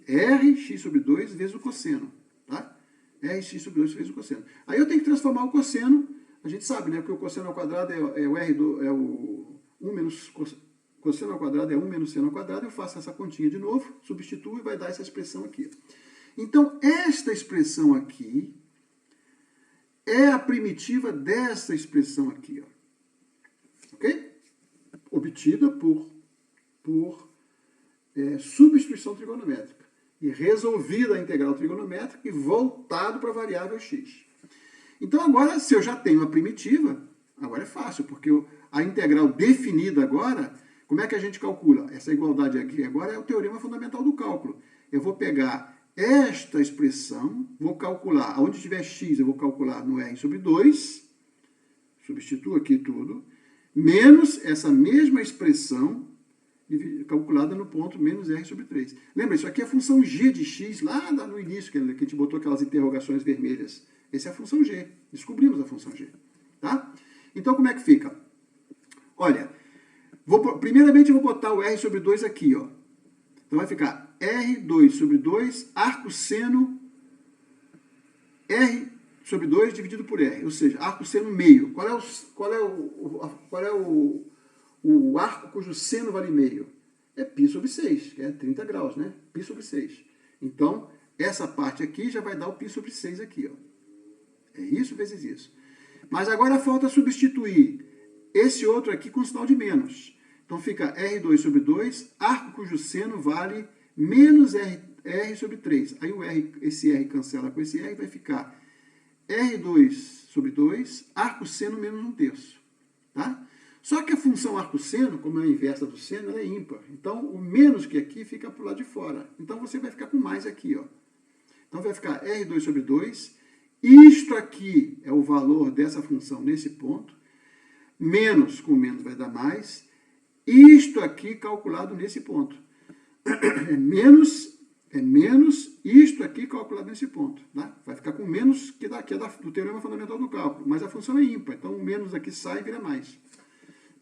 rx sobre 2 vezes o cosseno. Tá? Rx sobre 2 vezes o cosseno. Aí eu tenho que transformar o cosseno A gente sabe, né, que o cosseno ao quadrado é o R é o 1 menos cosseno ao quadrado é 1 menos seno ao quadrado. Eu faço essa continha de novo, substituo e vai dar essa expressão aqui. Então, esta expressão aqui é a primitiva dessa expressão aqui, ó. Ok? Obtida por substituição trigonométrica. E resolvida a integral trigonométrica e voltado para a variável x. Então, agora, se eu já tenho a primitiva, agora é fácil, porque a integral definida agora, como é que a gente calcula? Essa igualdade aqui agora é o teorema fundamental do cálculo. Eu vou pegar esta expressão, vou calcular, onde tiver x, eu vou calcular no R sobre 2, substituo aqui tudo, menos essa mesma expressão calculada no ponto menos R sobre 3. Lembra, isso aqui é a função g de x, lá no início, que a gente botou aquelas interrogações vermelhas. Essa é a função g. Descobrimos a função g. Tá? Então, como é que fica? Olha, primeiramente eu vou botar o R sobre 2 aqui, ó. Então vai ficar R2 sobre 2, arco seno R sobre 2 dividido por R, ou seja, arco seno meio. Qual é o arco cujo seno vale meio? É π sobre 6, que é 30 graus, né? Π sobre 6. Então, essa parte aqui já vai dar o π sobre 6 aqui, ó. É isso vezes isso. Mas agora falta substituir esse outro aqui com sinal de menos. Então fica R2 sobre 2, arco cujo seno vale menos R sobre 3. Aí esse R cancela com esse R, vai ficar R2 sobre 2, arco seno menos 1/3. Tá? Só que a função arco seno, como é a inversa do seno, ela é ímpar. Então o menos que aqui fica para o lado de fora. Então você vai ficar com mais aqui, ó. Então vai ficar R2 sobre 2. Isto aqui é o valor dessa função nesse ponto. Menos com menos vai dar mais. Isto aqui calculado nesse ponto. É menos isto aqui calculado nesse ponto. Tá? Vai ficar com menos que é do teorema fundamental do cálculo. Mas a função é ímpar. Então o menos aqui sai e vira mais.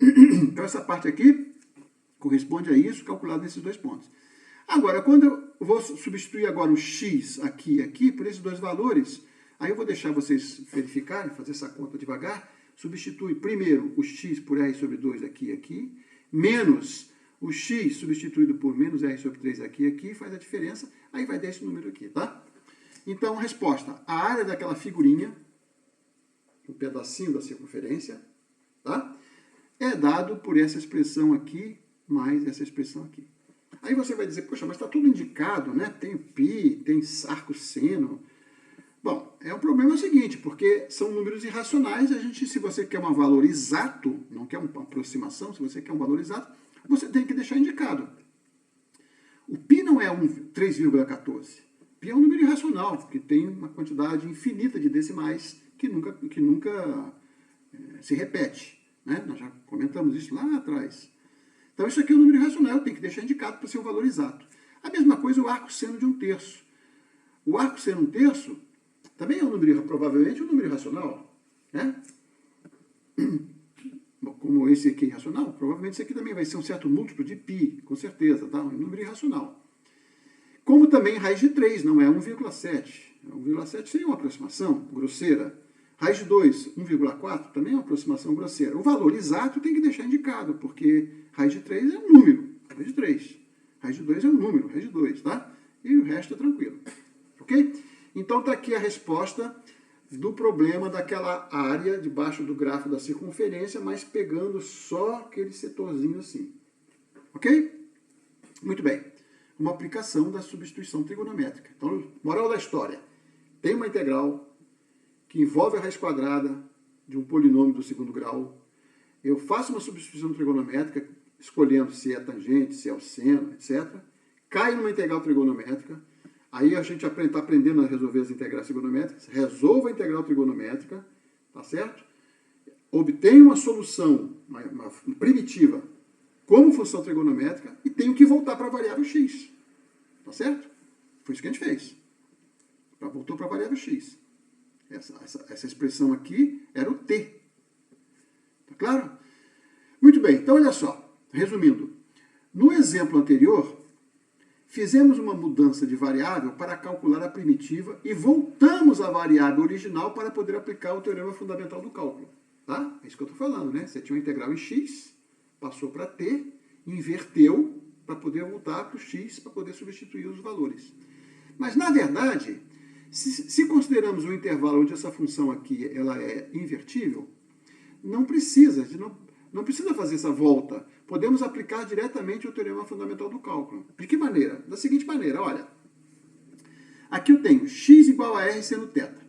Então essa parte aqui corresponde a isso calculado nesses dois pontos. Agora, quando eu vou substituir agora o x aqui e aqui por esses dois valores, aí eu vou deixar vocês verificarem, fazer essa conta devagar. Substitui primeiro o x por R sobre 2 aqui e aqui, menos o x substituído por menos R sobre 3 aqui e aqui, faz a diferença, aí vai dar esse número aqui, tá? Então, resposta, a área daquela figurinha, um pedacinho da circunferência, tá? É dado por essa expressão aqui, mais essa expressão aqui. Aí você vai dizer, poxa, mas está tudo indicado, né? Tem π, tem arco seno. Bom, o problema é o seguinte, porque são números irracionais, se você quer um valor exato, não quer uma aproximação, se você quer um valor exato, você tem que deixar indicado. O π não é 3,14. π é um número irracional, que tem uma quantidade infinita de decimais que nunca se repete. Né? Nós já comentamos isso lá atrás. Então isso aqui é um número irracional, tem que deixar indicado para ser um valor exato. A mesma coisa o arco seno de 1/3. O arco seno 1/3 também é um número, provavelmente um número irracional. Né? Bom, como esse aqui é irracional, provavelmente esse aqui também vai ser um certo múltiplo de π, com certeza, tá? Um número irracional. Como também raiz de 3 não é 1,7. 1,7 seria uma aproximação grosseira. Raiz de 2, 1,4, também é uma aproximação grosseira. O valor exato tem que deixar indicado, porque raiz de 3 é um número, raiz de 3. Raiz de 2 é um número, raiz de 2, tá? E o resto é tranquilo. Ok? Então está aqui a resposta do problema daquela área debaixo do grafo da circunferência, mas pegando só aquele setorzinho assim. Ok? Muito bem. Uma aplicação da substituição trigonométrica. Então, moral da história. Tem uma integral que envolve a raiz quadrada de um polinômio do segundo grau. Eu faço uma substituição trigonométrica, escolhendo se é tangente, se é o seno, etc. Cai numa integral trigonométrica. Aí a gente está aprendendo a resolver as integrais trigonométricas. Resolvo a integral trigonométrica, tá certo? Obtenho uma solução, uma primitiva, como função trigonométrica, e tenho que voltar para a variável x. Tá certo? Foi isso que a gente fez. Voltou para a variável x. Essa expressão aqui era o t. Tá claro? Muito bem, então olha só. Resumindo, no exemplo anterior, fizemos uma mudança de variável para calcular a primitiva e voltamos à variável original para poder aplicar o teorema fundamental do cálculo. Tá? É isso que eu estou falando, né? Você tinha uma integral em x, passou para t, inverteu para poder voltar para o x, para poder substituir os valores. Mas, na verdade, se consideramos um intervalo onde essa função aqui ela é invertível, não precisa fazer essa volta. Podemos aplicar diretamente o teorema fundamental do cálculo. De que maneira? Da seguinte maneira, olha. Aqui eu tenho x igual a r seno θ.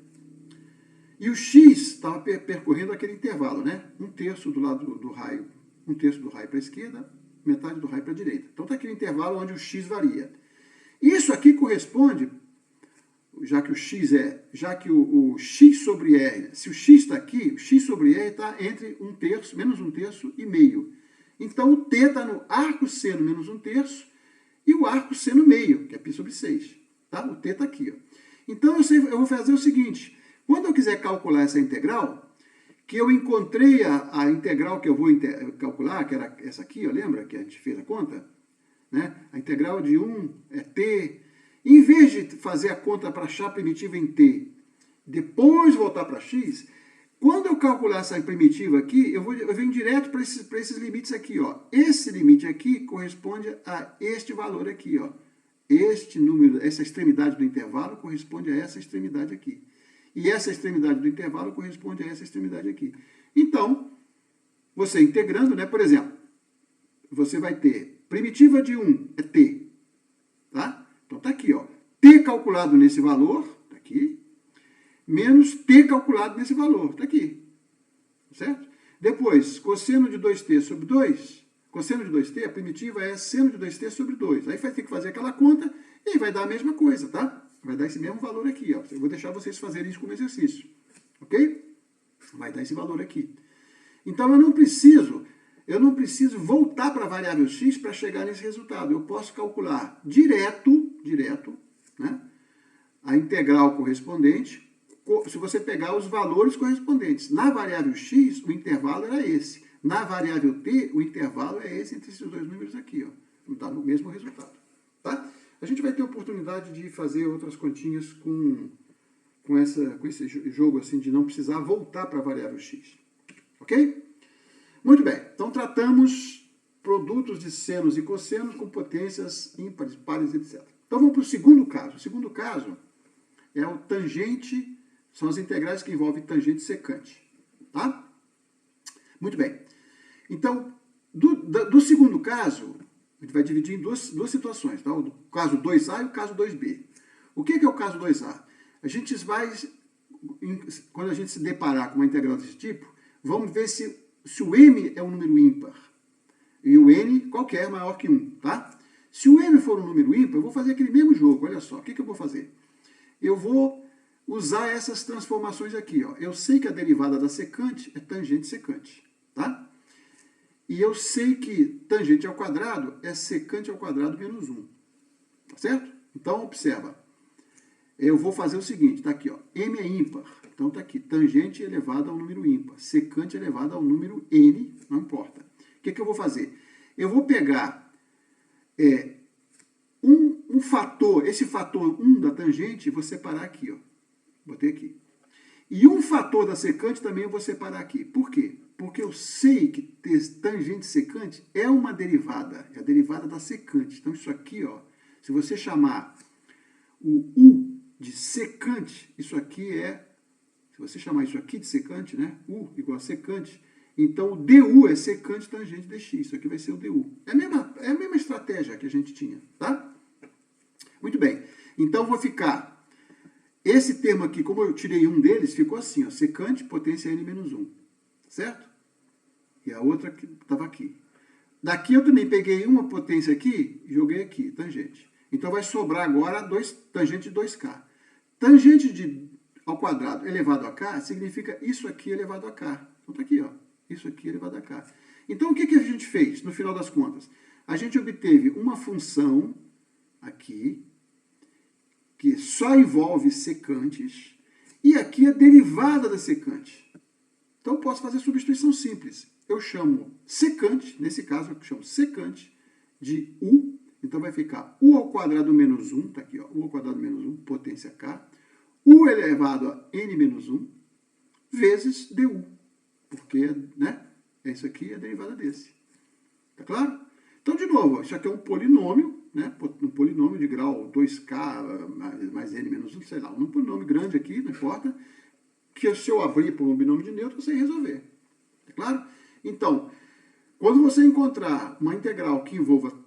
E o x estava percorrendo aquele intervalo, né? 1/3 do lado do raio, 1/3 do raio para a esquerda, metade do raio para a direita. Então está aquele intervalo onde o x varia. Isso aqui corresponde, já que o x sobre r, se o x está aqui, o x sobre r está entre 1/3, menos 1/3 e meio. Então o t está no arco seno menos 1/3 e o arco seno meio, que é π sobre 6. Tá? O t está aqui. Ó. Então eu vou fazer o seguinte, quando eu quiser calcular essa integral, que eu encontrei a integral que eu vou calcular, que era essa aqui, ó, lembra que a gente fez a conta? Né? A integral de 1 é t. Em vez de fazer a conta para achar a primitiva em t, depois voltar para x, quando eu calcular essa primitiva aqui, eu venho direto para esses limites aqui. Ó. Esse limite aqui corresponde a este valor aqui. Ó. Este número, essa extremidade do intervalo corresponde a essa extremidade aqui. E essa extremidade do intervalo corresponde a essa extremidade aqui. Então, você integrando, né, por exemplo, você vai ter primitiva de 1 é t. Tá? Então está aqui, ó. T calculado nesse valor, está aqui, menos t calculado nesse valor, está aqui. Certo? Depois, cosseno de 2t sobre 2, cosseno de 2t, a primitiva é seno de 2t sobre 2. Aí vai ter que fazer aquela conta e aí vai dar a mesma coisa, tá? Vai dar esse mesmo valor aqui, ó. Eu vou deixar vocês fazerem isso como exercício. Ok? Vai dar esse valor aqui. Então eu não preciso voltar para a variável x para chegar nesse resultado. Eu posso calcular direto, né, a integral correspondente, se você pegar os valores correspondentes. Na variável x, o intervalo era esse. Na variável t, o intervalo é esse entre esses dois números aqui. Ó. Dá no mesmo resultado. Tá? A gente vai ter oportunidade de fazer outras continhas com esse jogo assim, de não precisar voltar para a variável x. Ok? Muito bem. Então, tratamos produtos de senos e cossenos com potências ímpares, pares, etc. Então, vamos para o segundo caso. O segundo caso é o tangente, são as integrais que envolvem tangente secante. Tá? Muito bem. Então, do segundo caso, a gente vai dividir em duas situações, tá? O caso 2A e o caso 2B. O que é o caso 2A? A gente vai, quando a gente se deparar com uma integral desse tipo, vamos ver se o m é um número ímpar e o n qualquer é maior que 1, tá? Se o m for um número ímpar, eu vou fazer aquele mesmo jogo, olha só. O que eu vou fazer? Eu vou usar essas transformações aqui, ó. Eu sei que a derivada da secante é tangente secante, tá? E eu sei que tangente ao quadrado é secante ao quadrado menos 1. Tá certo? Então, observa. Eu vou fazer o seguinte, tá aqui, ó. M é ímpar. Então, tá aqui. Tangente elevado ao número ímpar. Secante elevado ao número n, não importa. O que eu vou fazer? Eu vou pegar um fator, esse fator 1 da tangente, e vou separar aqui, ó. Botei aqui. E um fator da secante também eu vou separar aqui. Por quê? Porque eu sei que tangente secante é uma derivada, é a derivada da secante. Então, isso aqui, ó, se você chamar o u de secante, isso aqui se você chamar isso aqui de secante, né, u igual a secante, então o du é secante tangente dx, isso aqui vai ser o du. É a mesma estratégia que a gente tinha, tá? Muito bem, então vou ficar, esse termo aqui, como eu tirei um deles, ficou assim, ó, secante potência n menos 1. Certo? E a outra que estava aqui. Daqui eu também peguei uma potência aqui e joguei aqui, tangente. Então vai sobrar agora tangente de 2k. Tangente ao quadrado elevado a k significa isso aqui elevado a k. Então está aqui, ó. Isso aqui elevado a k. Então o que a gente fez no final das contas? A gente obteve uma função aqui que só envolve secantes e aqui a derivada da secante. Então, eu posso fazer substituição simples. Eu chamo secante, nesse caso, eu chamo secante de u. Então, vai ficar u ao quadrado menos 1, tá aqui, ó, u ao quadrado menos 1, potência k, u elevado a n menos 1, vezes du. porque, né, isso aqui é a derivada desse. Tá claro? Então, de novo, isso aqui é um polinômio, né, um polinômio de grau 2k mais n menos 1, sei lá, um polinômio grande aqui, não importa, que se eu abrir para um binômio de neutro, eu sei resolver. Tá claro? Então, quando você encontrar uma integral que envolva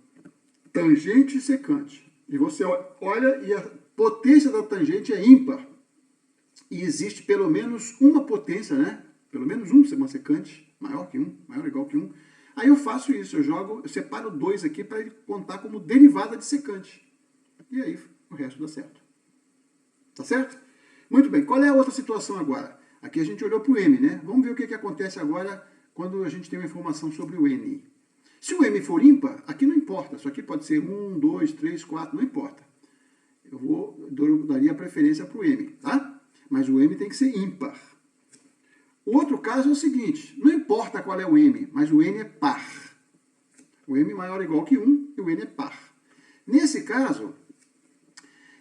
tangente e secante, e você olha e a potência da tangente é ímpar, e existe pelo menos uma potência, né? Pelo menos uma secante, maior que 1, maior ou igual que 1. Aí eu faço isso, eu separo 2 aqui para ele contar como derivada de secante. E aí o resto dá certo. Tá certo? Muito bem, qual é a outra situação agora? Aqui a gente olhou para o M, né? Vamos ver o que acontece agora quando a gente tem uma informação sobre o N. Se o M for ímpar, aqui não importa. Isso aqui pode ser 1, 2, 3, 4, não importa. Eu daria preferência para o M, tá? Mas o M tem que ser ímpar. O outro caso é o seguinte, não importa qual é o M, mas o N é par. O M maior ou igual que 1 e o N é par. Nesse caso,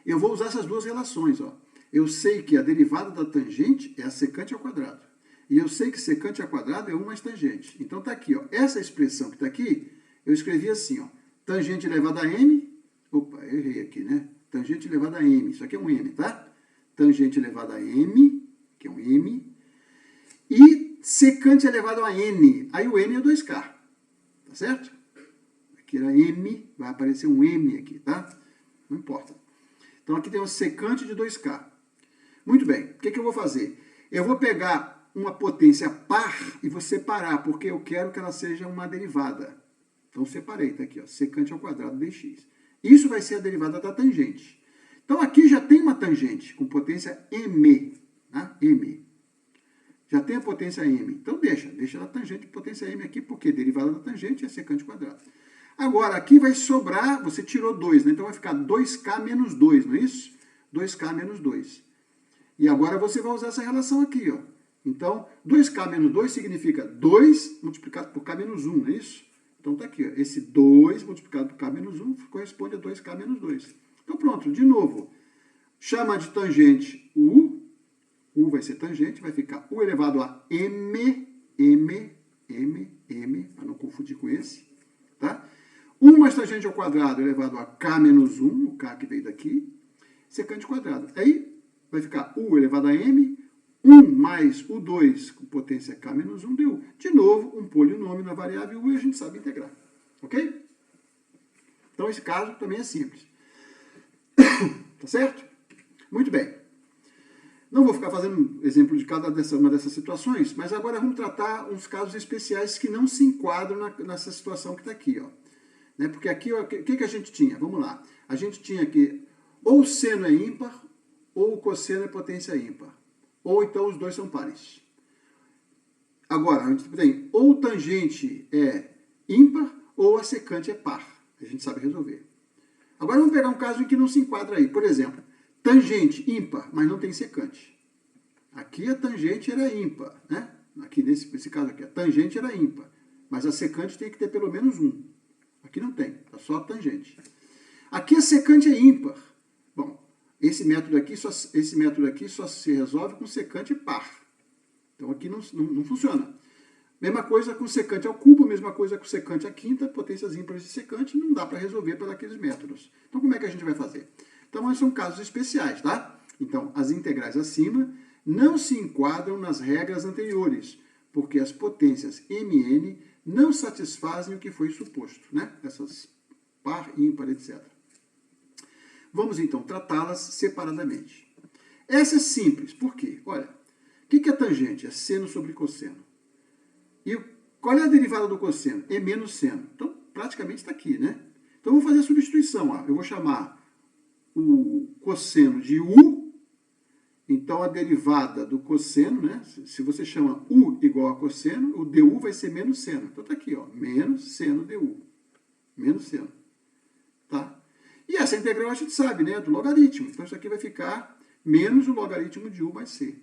eu vou usar essas duas relações. Ó. Eu sei que a derivada da tangente é a secante ao quadrado. E eu sei que secante ao quadrado é 1 mais tangente. Então está aqui, ó, essa expressão que está aqui, eu escrevi assim, ó, tangente elevado a m, opa, eu errei aqui, né? Tangente elevado a m, isso aqui é um m, tá? Tangente elevado a m, que é um m, e secante elevado a n. Aí o n é 2k, tá certo? Aqui era m, vai aparecer um m aqui, tá? Não importa. Então aqui tem um secante de 2k. Muito bem, o que eu vou fazer? Eu vou pegar uma potência par e vou separar, porque eu quero que ela seja uma derivada. Então separei, tá aqui, ó, secante ao quadrado dx. Isso vai ser a derivada da tangente. Então aqui já tem uma tangente com potência m, tá? M. Já tem a potência m. Então deixa a tangente de potência m aqui, porque derivada da tangente é secante quadrado. Agora, aqui vai sobrar, você tirou 2, né? Então vai ficar 2k menos 2, não é isso? 2k menos 2. E agora você vai usar essa relação aqui, ó. Então, 2k menos 2 significa 2 multiplicado por k menos 1, não é isso? Então tá aqui, ó. Esse 2 multiplicado por k menos 1 corresponde a 2k menos 2. Então pronto, de novo, chama de tangente u vai ser tangente, vai ficar u elevado a m, para não confundir com esse, tá? 1 mais tangente ao quadrado elevado a k menos 1, o k que veio daqui, secante quadrado. Aí vai ficar u elevado a m, 1 mais o 2 com potência k menos 1 du. De novo, um polinômio na variável u e a gente sabe integrar. Ok? Então esse caso também é simples. Tá certo? Muito bem. Não vou ficar fazendo exemplo de cada uma dessas situações, mas agora vamos tratar uns casos especiais que não se enquadram nessa situação que está aqui. Ó. Né? Porque aqui, o que a gente tinha? Vamos lá. A gente tinha aqui ou o seno é ímpar, ou o cosseno é potência ímpar. Ou então os dois são pares. Agora, a gente tem ou o tangente é ímpar, ou a secante é par. A gente sabe resolver. Agora vamos pegar um caso em que não se enquadra aí. Por exemplo, tangente ímpar, mas não tem secante. Aqui a tangente era ímpar, né? Aqui nesse caso aqui, a tangente era ímpar, mas a secante tem que ter pelo menos 1. Aqui não tem, tá só a tangente. Aqui a secante é ímpar. Bom, esse método aqui só se resolve com secante par. Então aqui não funciona. Mesma coisa com secante ao cubo, mesma coisa com secante à quinta, potências ímpares de secante, não dá para resolver por aqueles métodos. Então como é que a gente vai fazer? Então, esses são casos especiais, tá? Então, as integrais acima não se enquadram nas regras anteriores, porque as potências mn não satisfazem o que foi suposto, né? Essas par, ímpar, etc. Vamos, então, tratá-las separadamente. Essa é simples, por quê? Olha, o que é tangente? É seno sobre cosseno. E qual é a derivada do cosseno? É menos seno. Então, praticamente está aqui, né? Então, eu vou fazer a substituição. Ó. Eu vou chamar o cosseno de u, então a derivada do cosseno, né? Se você chama u igual a cosseno, o du vai ser menos seno. Então está aqui, ó, menos seno du. Menos seno. Tá? E essa integral a gente sabe, né? Do logaritmo. Então isso aqui vai ficar menos o logaritmo de u mais c.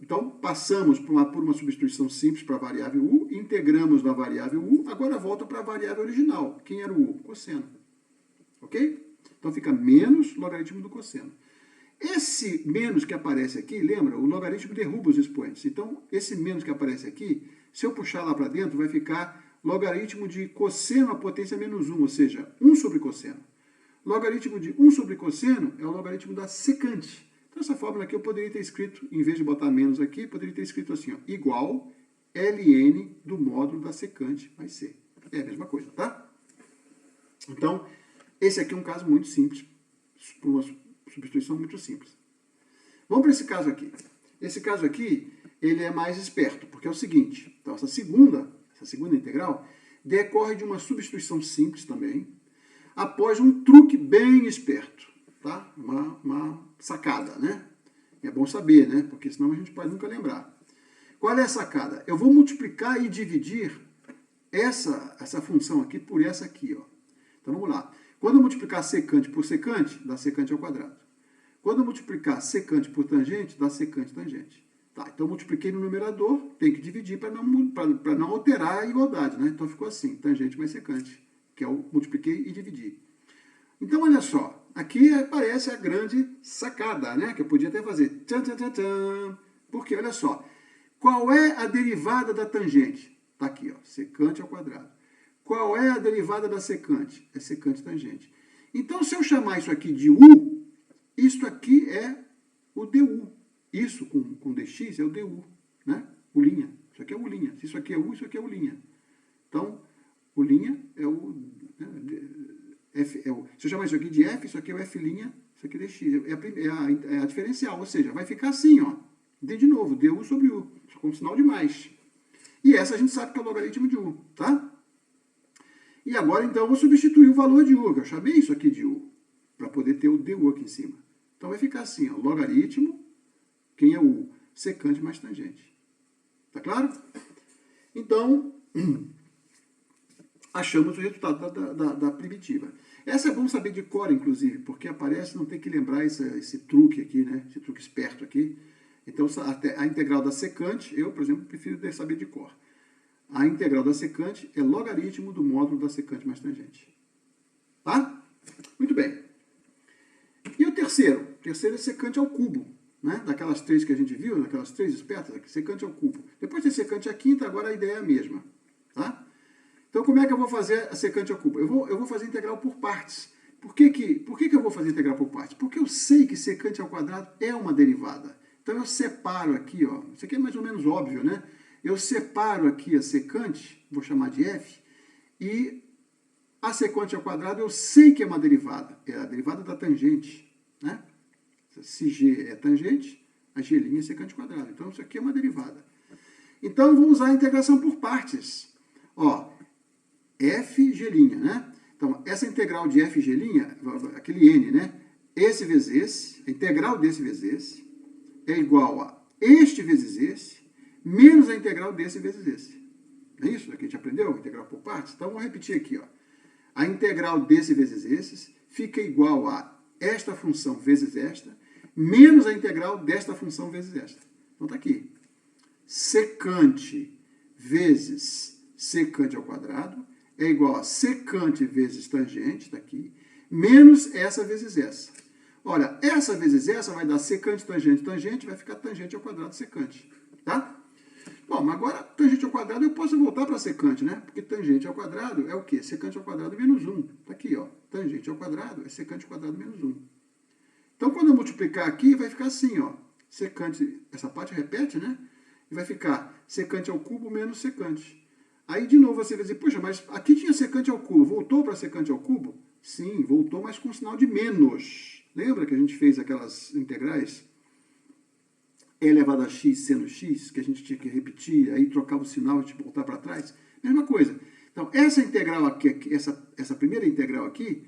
Então passamos por uma substituição simples para a variável u, integramos na variável u, agora volta para a variável original. Quem era o u? Cosseno. Ok? Então fica menos logaritmo do cosseno. Esse menos que aparece aqui, lembra? O logaritmo derruba os expoentes. Então, esse menos que aparece aqui, se eu puxar lá para dentro, vai ficar logaritmo de cosseno à potência menos 1, ou seja, 1 sobre cosseno. Logaritmo de 1 sobre cosseno é o logaritmo da secante. Então, essa fórmula aqui eu poderia ter escrito, em vez de botar menos aqui, poderia ter escrito assim, ó, igual ln do módulo da secante mais c. É a mesma coisa, tá? Então, esse aqui é um caso muito simples, por uma substituição muito simples. Vamos para esse caso aqui. Esse caso aqui, ele é mais esperto, porque é o seguinte, então essa segunda integral decorre de uma substituição simples também, após um truque bem esperto, tá? Uma sacada, né? É bom saber, né? Porque senão a gente pode nunca lembrar. Qual é a sacada? Eu vou multiplicar e dividir essa função aqui por essa aqui, ó. Então vamos lá. Quando eu multiplicar secante por secante, dá secante ao quadrado. Quando eu multiplicar secante por tangente, dá secante tangente. Tá, então eu multipliquei no numerador, tem que dividir para não alterar a igualdade, né? Então ficou assim, tangente mais secante, que é o multipliquei e dividi. Então olha só, aqui aparece a grande sacada, né? Que eu podia até fazer tchan, tchan, tchan, tchan. Porque olha só, qual é a derivada da tangente? Está aqui, ó, secante ao quadrado. Qual é a derivada da secante? É secante tangente. Então, se eu chamar isso aqui de u, isso aqui é o du. Isso com dx é o du, né? U'. Isso aqui é u'. Se isso aqui é u, isso aqui é u'. Então, u' é o... F, se eu chamar isso aqui de f, isso aqui é o f', isso aqui é dx. É a diferencial, ou seja, vai ficar assim, ó. De novo, du sobre u, com sinal de mais. E essa a gente sabe que é o logaritmo de u, tá? E agora, então, eu vou substituir o valor de u, que eu chamei isso aqui de u, para poder ter o du aqui em cima. Então, vai ficar assim, ó, logaritmo, quem é o u? Secante mais tangente. Tá claro? Então, achamos o resultado da primitiva. Essa é bom saber de cor, inclusive, porque aparece, não tem que lembrar esse truque aqui, né? Esse truque esperto aqui. Então, a integral da secante, eu, por exemplo, prefiro saber de cor. A integral da secante é logaritmo do módulo da secante mais tangente. Tá? Muito bem. E o terceiro? O terceiro é secante ao cubo, né? Daquelas três que a gente viu, daquelas três espertas, aqui, secante ao cubo. Depois tem secante à quinta, agora a ideia é a mesma. Tá? Então, como é que eu vou fazer a secante ao cubo? Eu vou fazer integral por partes. Por que eu vou fazer integral por partes? Porque eu sei que secante ao quadrado é uma derivada. Então, eu separo aqui, ó, isso aqui é mais ou menos óbvio, né? Eu separo aqui a secante, vou chamar de f, e a secante ao quadrado eu sei que é uma derivada, é a derivada da tangente, né? Se g é tangente, a g' é secante ao quadrado. Então, isso aqui é uma derivada. Então, eu vou usar a integração por partes. Ó, f g', né? Então, essa integral de f g', aquele n, né? Esse vezes esse, a integral desse vezes esse, é igual a este vezes esse, menos a integral desse vezes esse. Não é isso? Aqui a gente aprendeu? Integral por partes? Então, vamos repetir aqui, ó. A integral desse vezes esses fica igual a esta função vezes esta, menos a integral desta função vezes esta. Então, está aqui. Secante vezes secante ao quadrado é igual a secante vezes tangente, está aqui, menos essa vezes essa. Olha, essa vezes essa vai dar secante, tangente, tangente, vai ficar tangente ao quadrado secante. Tá? Bom, mas agora, tangente ao quadrado, eu posso voltar para secante, né? Porque tangente ao quadrado é o quê? Secante ao quadrado menos 1. Está aqui, ó. Tangente ao quadrado é secante ao quadrado menos 1. Então, quando eu multiplicar aqui, vai ficar assim, ó. Secante, essa parte repete, né? E vai ficar secante ao cubo menos secante. Aí, de novo, você vai dizer, puxa, mas aqui tinha secante ao cubo. Voltou para secante ao cubo? Sim, voltou, mas com sinal de menos. Lembra que a gente fez aquelas integrais? E elevado a x seno x, que a gente tinha que repetir, aí trocava o sinal e voltar para trás. Mesma coisa. Então, essa integral aqui, essa primeira integral aqui,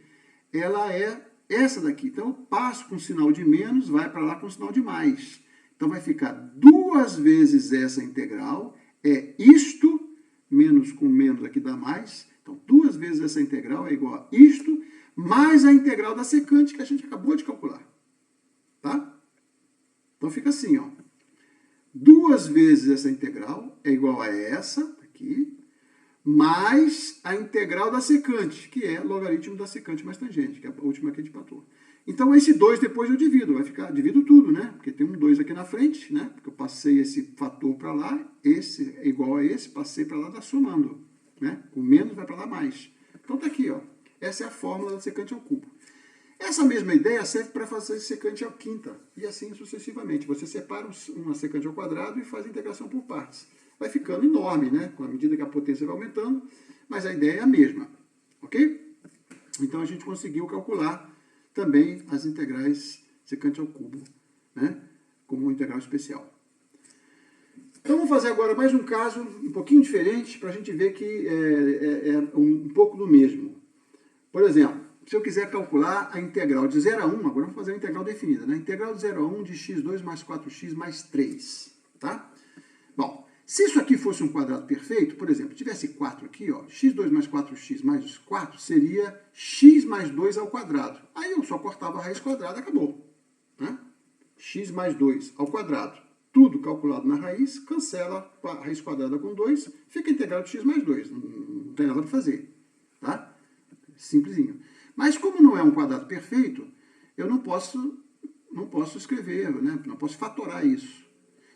ela é essa daqui. Então, eu passo com sinal de menos, vai para lá com sinal de mais. Então, vai ficar 2 vezes essa integral, é isto, menos com menos aqui dá mais. Então, 2 vezes essa integral é igual a isto, mais a integral da secante que a gente acabou de calcular. Tá? Então, fica assim, ó. 2 vezes essa integral é igual a essa, aqui, mais a integral da secante, que é logaritmo da secante mais tangente, que é a última que a gente passou. Então, esse 2 depois eu divido, divido tudo, né? Porque tem um 2 aqui na frente, né? Porque eu passei esse fator para lá, esse é igual a esse, passei para lá, está somando, né? O menos vai para lá mais. Então, está aqui, ó. Essa é a fórmula da secante ao cubo. Essa mesma ideia serve para fazer secante à quinta, e assim sucessivamente. Você separa uma secante ao quadrado e faz a integração por partes. Vai ficando enorme, né? Com a medida que a potência vai aumentando, mas a ideia é a mesma, ok? Então, a gente conseguiu calcular também as integrais secante ao cubo, né, como uma integral especial. Então, vamos fazer agora mais um caso um pouquinho diferente, para a gente ver que é um pouco do mesmo. Por exemplo, se eu quiser calcular a integral de 0 a 1, agora vamos fazer a integral definida, né? Integral de 0 a 1 de x2 mais 4x mais 3, tá? Bom, se isso aqui fosse um quadrado perfeito, por exemplo, tivesse 4 aqui, ó, x2 mais 4x mais 4 seria x mais 2 ao quadrado. Aí eu só cortava a raiz quadrada, acabou, né? X mais 2 ao quadrado. Tudo calculado na raiz, cancela a raiz quadrada com 2, fica a integral de x mais 2. Não tem nada para fazer, tá? Simplesinho. Mas como não é um quadrado perfeito, eu não posso escrever, né? Não posso fatorar isso.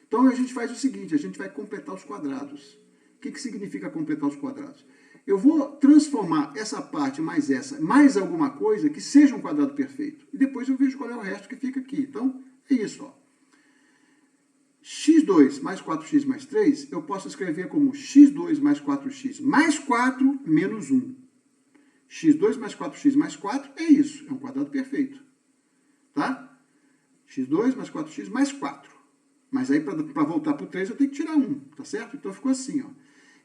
Então, a gente faz o seguinte, a gente vai completar os quadrados. O que significa completar os quadrados? Eu vou transformar essa parte mais essa, mais alguma coisa que seja um quadrado perfeito. E depois eu vejo qual é o resto que fica aqui. Então, é isso, ó. x2 mais 4x mais 3, eu posso escrever como x2 mais 4x mais 4 menos 1. x2 mais 4x mais 4 é isso, é um quadrado perfeito. Tá? x2 mais 4x mais 4. Mas aí, para voltar para o 3, eu tenho que tirar 1, tá certo? Então, ficou assim, ó.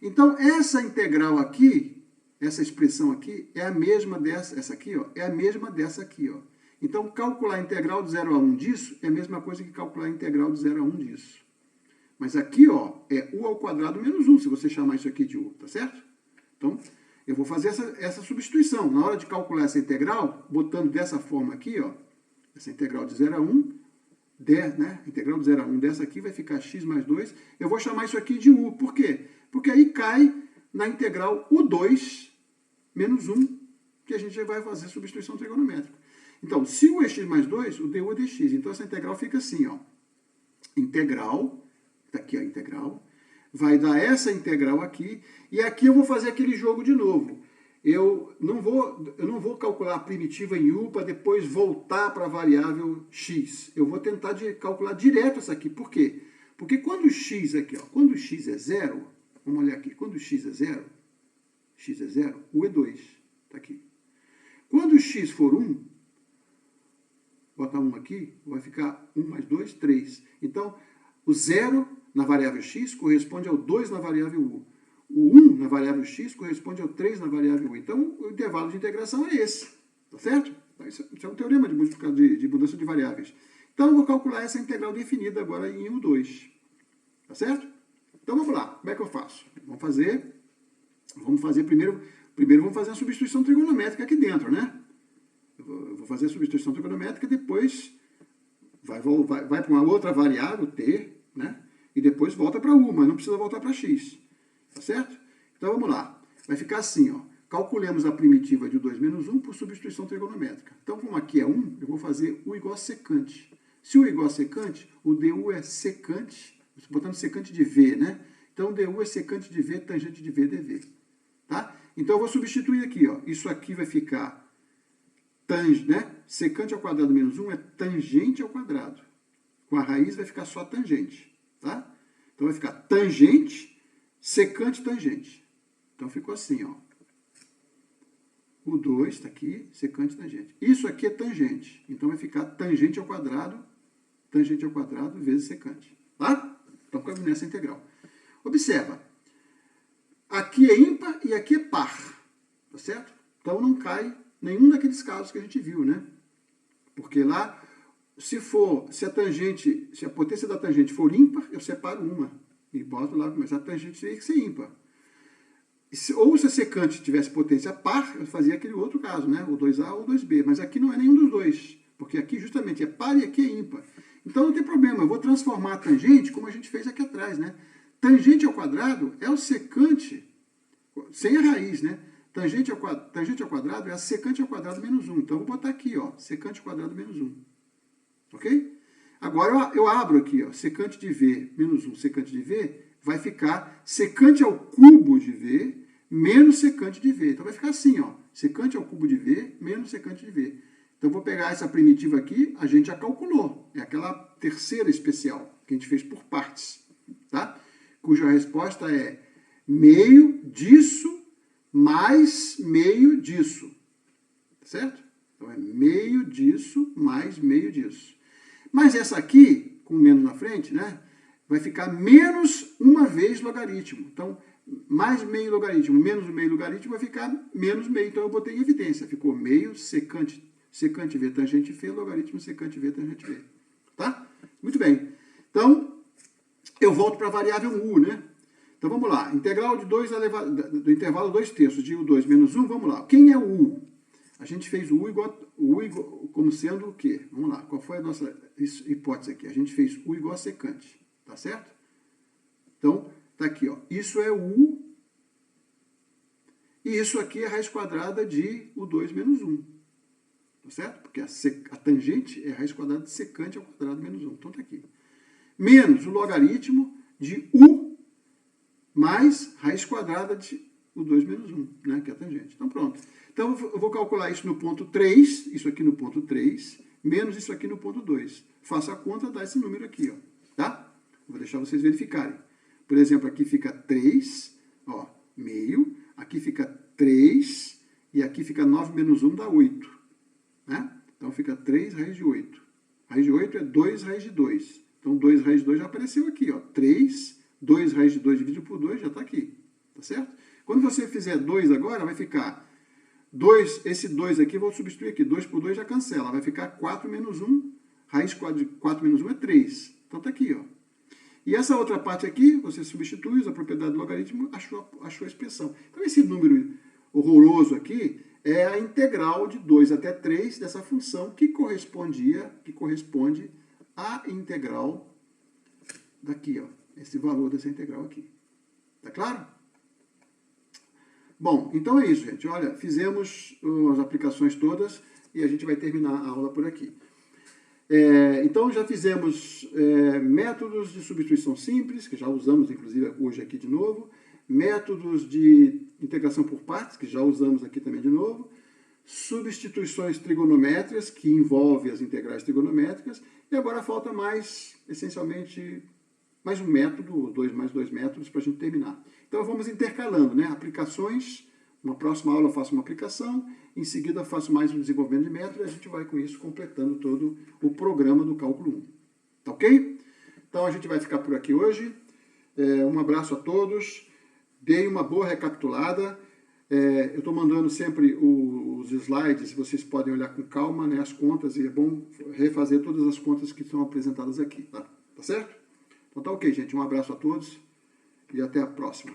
Então, essa integral aqui, essa expressão aqui, é a mesma dessa, essa aqui, ó, é a mesma dessa aqui, ó. Então, calcular a integral de 0 a 1 disso é a mesma coisa que calcular a integral de 0 a 1 disso. Mas aqui, ó, é u ao quadrado menos 1, se você chamar isso aqui de u, tá certo? Então, eu vou fazer essa substituição. Na hora de calcular essa integral, botando dessa forma aqui, ó, essa integral de 0 a 1, né? Integral de 0 a 1 dessa aqui vai ficar x mais 2. Eu vou chamar isso aqui de u. Por quê? Porque aí cai na integral u2 menos 1, que a gente já vai fazer substituição trigonométrica. Então, se u é x mais 2, o du é dx. Então, essa integral fica assim, ó. Integral, tá aqui a integral, vai dar essa integral aqui, e aqui eu vou fazer aquele jogo de novo. Eu não vou calcular a primitiva em u para depois voltar para a variável x. Eu vou tentar calcular direto essa aqui. Por quê? Porque quando o x aqui, ó, quando o x é 0, vamos olhar aqui, quando o x é 0, u é 2, tá aqui. Quando o x for 1, botar 1 aqui, vai ficar 1 mais 2, 3. Então, o 0 na variável x corresponde ao 2 na variável u. O 1 na variável x corresponde ao 3 na variável u. Então, o intervalo de integração é esse, tá certo? Então, isso é um teorema de mudança de variáveis. Então, eu vou calcular essa integral definida agora em u2, tá certo? Então, vamos lá. Como é que eu faço? Vamos fazer primeiro vamos fazer a substituição trigonométrica aqui dentro, né? Eu vou fazer a substituição trigonométrica, depois vai para uma outra variável, t, né? E depois volta para u, mas não precisa voltar para x. Tá certo? Então, vamos lá. Vai ficar assim, ó. Calculemos a primitiva de u2 menos 1 por substituição trigonométrica. Então, como aqui é 1, eu vou fazer u igual a secante. Se u igual a secante, o du é secante, estou botando secante de v, né? Então, du é secante de v, tangente de v, dv. Tá? Então, eu vou substituir aqui, ó. Isso aqui vai ficar né? Secante ao quadrado menos 1 é tangente ao quadrado. Com a raiz vai ficar só tangente. Tá? Então, vai ficar tangente secante tangente. Então, ficou assim, ó. O 2 está aqui, secante tangente. Isso aqui é tangente. Então, vai ficar tangente ao quadrado vezes secante. Tá? Então, cabe nessa integral. Observa. Aqui é ímpar e aqui é par. Tá certo? Então, não cai nenhum daqueles casos que a gente viu, né? Porque lá, se a potência da tangente for ímpar, eu separo uma. E boto lá, mas a tangente teria que ser ímpar. Ou se a secante tivesse potência par, eu fazia aquele outro caso, né? O 2A ou o 2B. Mas aqui não é nenhum dos dois. Porque aqui justamente é par e aqui é ímpar. Então não tem problema, eu vou transformar a tangente como a gente fez aqui atrás, né? Tangente ao quadrado é o secante, sem a raiz, né? Tangente ao quadrado é a secante ao quadrado menos 1. Então, eu vou botar aqui, ó, secante ao quadrado menos 1. Ok? Agora, eu abro aqui, ó, secante de V menos 1, secante de V, vai ficar secante ao cubo de V menos secante de V. Então, vai ficar assim, ó, secante ao cubo de V menos secante de V. Então, eu vou pegar essa primitiva aqui, a gente já calculou. É aquela terceira especial, que a gente fez por partes, tá? Cuja resposta é meio disso mais meio disso, certo? Então, é meio disso mais meio disso. Mas essa aqui, com menos na frente, né, vai ficar menos uma vez logaritmo. Então, mais meio logaritmo menos meio logaritmo vai ficar menos meio. Então, eu botei em evidência. Ficou meio secante V tangente V, logaritmo secante V tangente V. Tá? Muito bem. Então, eu volto para a variável u, né? Então, vamos lá. Integral de 2 do intervalo 2/3 de u2 menos 1. Vamos lá. Quem é o u? A gente fez o u igual como sendo o quê? Vamos lá. Qual foi a nossa hipótese aqui? A gente fez u igual a secante. Tá certo? Então, tá aqui, ó. Isso é u. E isso aqui é a raiz quadrada de u2 menos 1. Tá certo? Porque a tangente é a raiz quadrada de secante ao quadrado menos 1. Então, tá aqui. Menos o logaritmo de u mais raiz quadrada de u2 menos 1, né? Que é a tangente. Então, pronto. Então, eu vou calcular isso no ponto 3, isso aqui no ponto 3, menos isso aqui no ponto 2. Faço a conta, dá esse número aqui, ó. Tá? Vou deixar vocês verificarem. Por exemplo, aqui fica 3, ó, meio. Aqui fica 3, e aqui fica 9 menos 1, dá 8. Né? Então, fica 3 raiz de 8. Raiz de 8 é 2 raiz de 2. Então, 2 raiz de 2 já apareceu aqui, ó. 3, 2 raiz de 2 dividido por 2 já está aqui. Tá certo? Quando você fizer 2 agora, vai ficar 2, esse 2 aqui, vou substituir aqui. 2 por 2 já cancela. Vai ficar 4 menos 1. Raiz de 4 menos 1 é 3. Então, está aqui, ó. E essa outra parte aqui, você substitui, usa a propriedade do logaritmo, achou a expressão. Então, esse número horroroso aqui é a integral de 2 até 3 dessa função que corresponde à integral daqui, ó. Esse valor dessa integral aqui. Tá claro? Bom, então é isso, gente. Olha, fizemos as aplicações todas e a gente vai terminar a aula por aqui. Então, já fizemos métodos de substituição simples, que já usamos, inclusive, hoje aqui de novo. Métodos de integração por partes, que já usamos aqui também de novo. Substituições trigonométricas, que envolvem as integrais trigonométricas. E agora falta mais, essencialmente, mais um método, mais dois métodos para a gente terminar. Então, vamos intercalando, né? Aplicações. Na próxima aula eu faço uma aplicação, em seguida eu faço mais um desenvolvimento de método e a gente vai com isso completando todo o programa do cálculo 1. Tá ok? Então a gente vai ficar por aqui hoje. Um abraço a todos. Dei uma boa recapitulada. Eu estou mandando sempre os slides, vocês podem olhar com calma, né, as contas, e é bom refazer todas as contas que são apresentadas aqui. Tá certo? Então tá ok, gente. Um abraço a todos e até a próxima.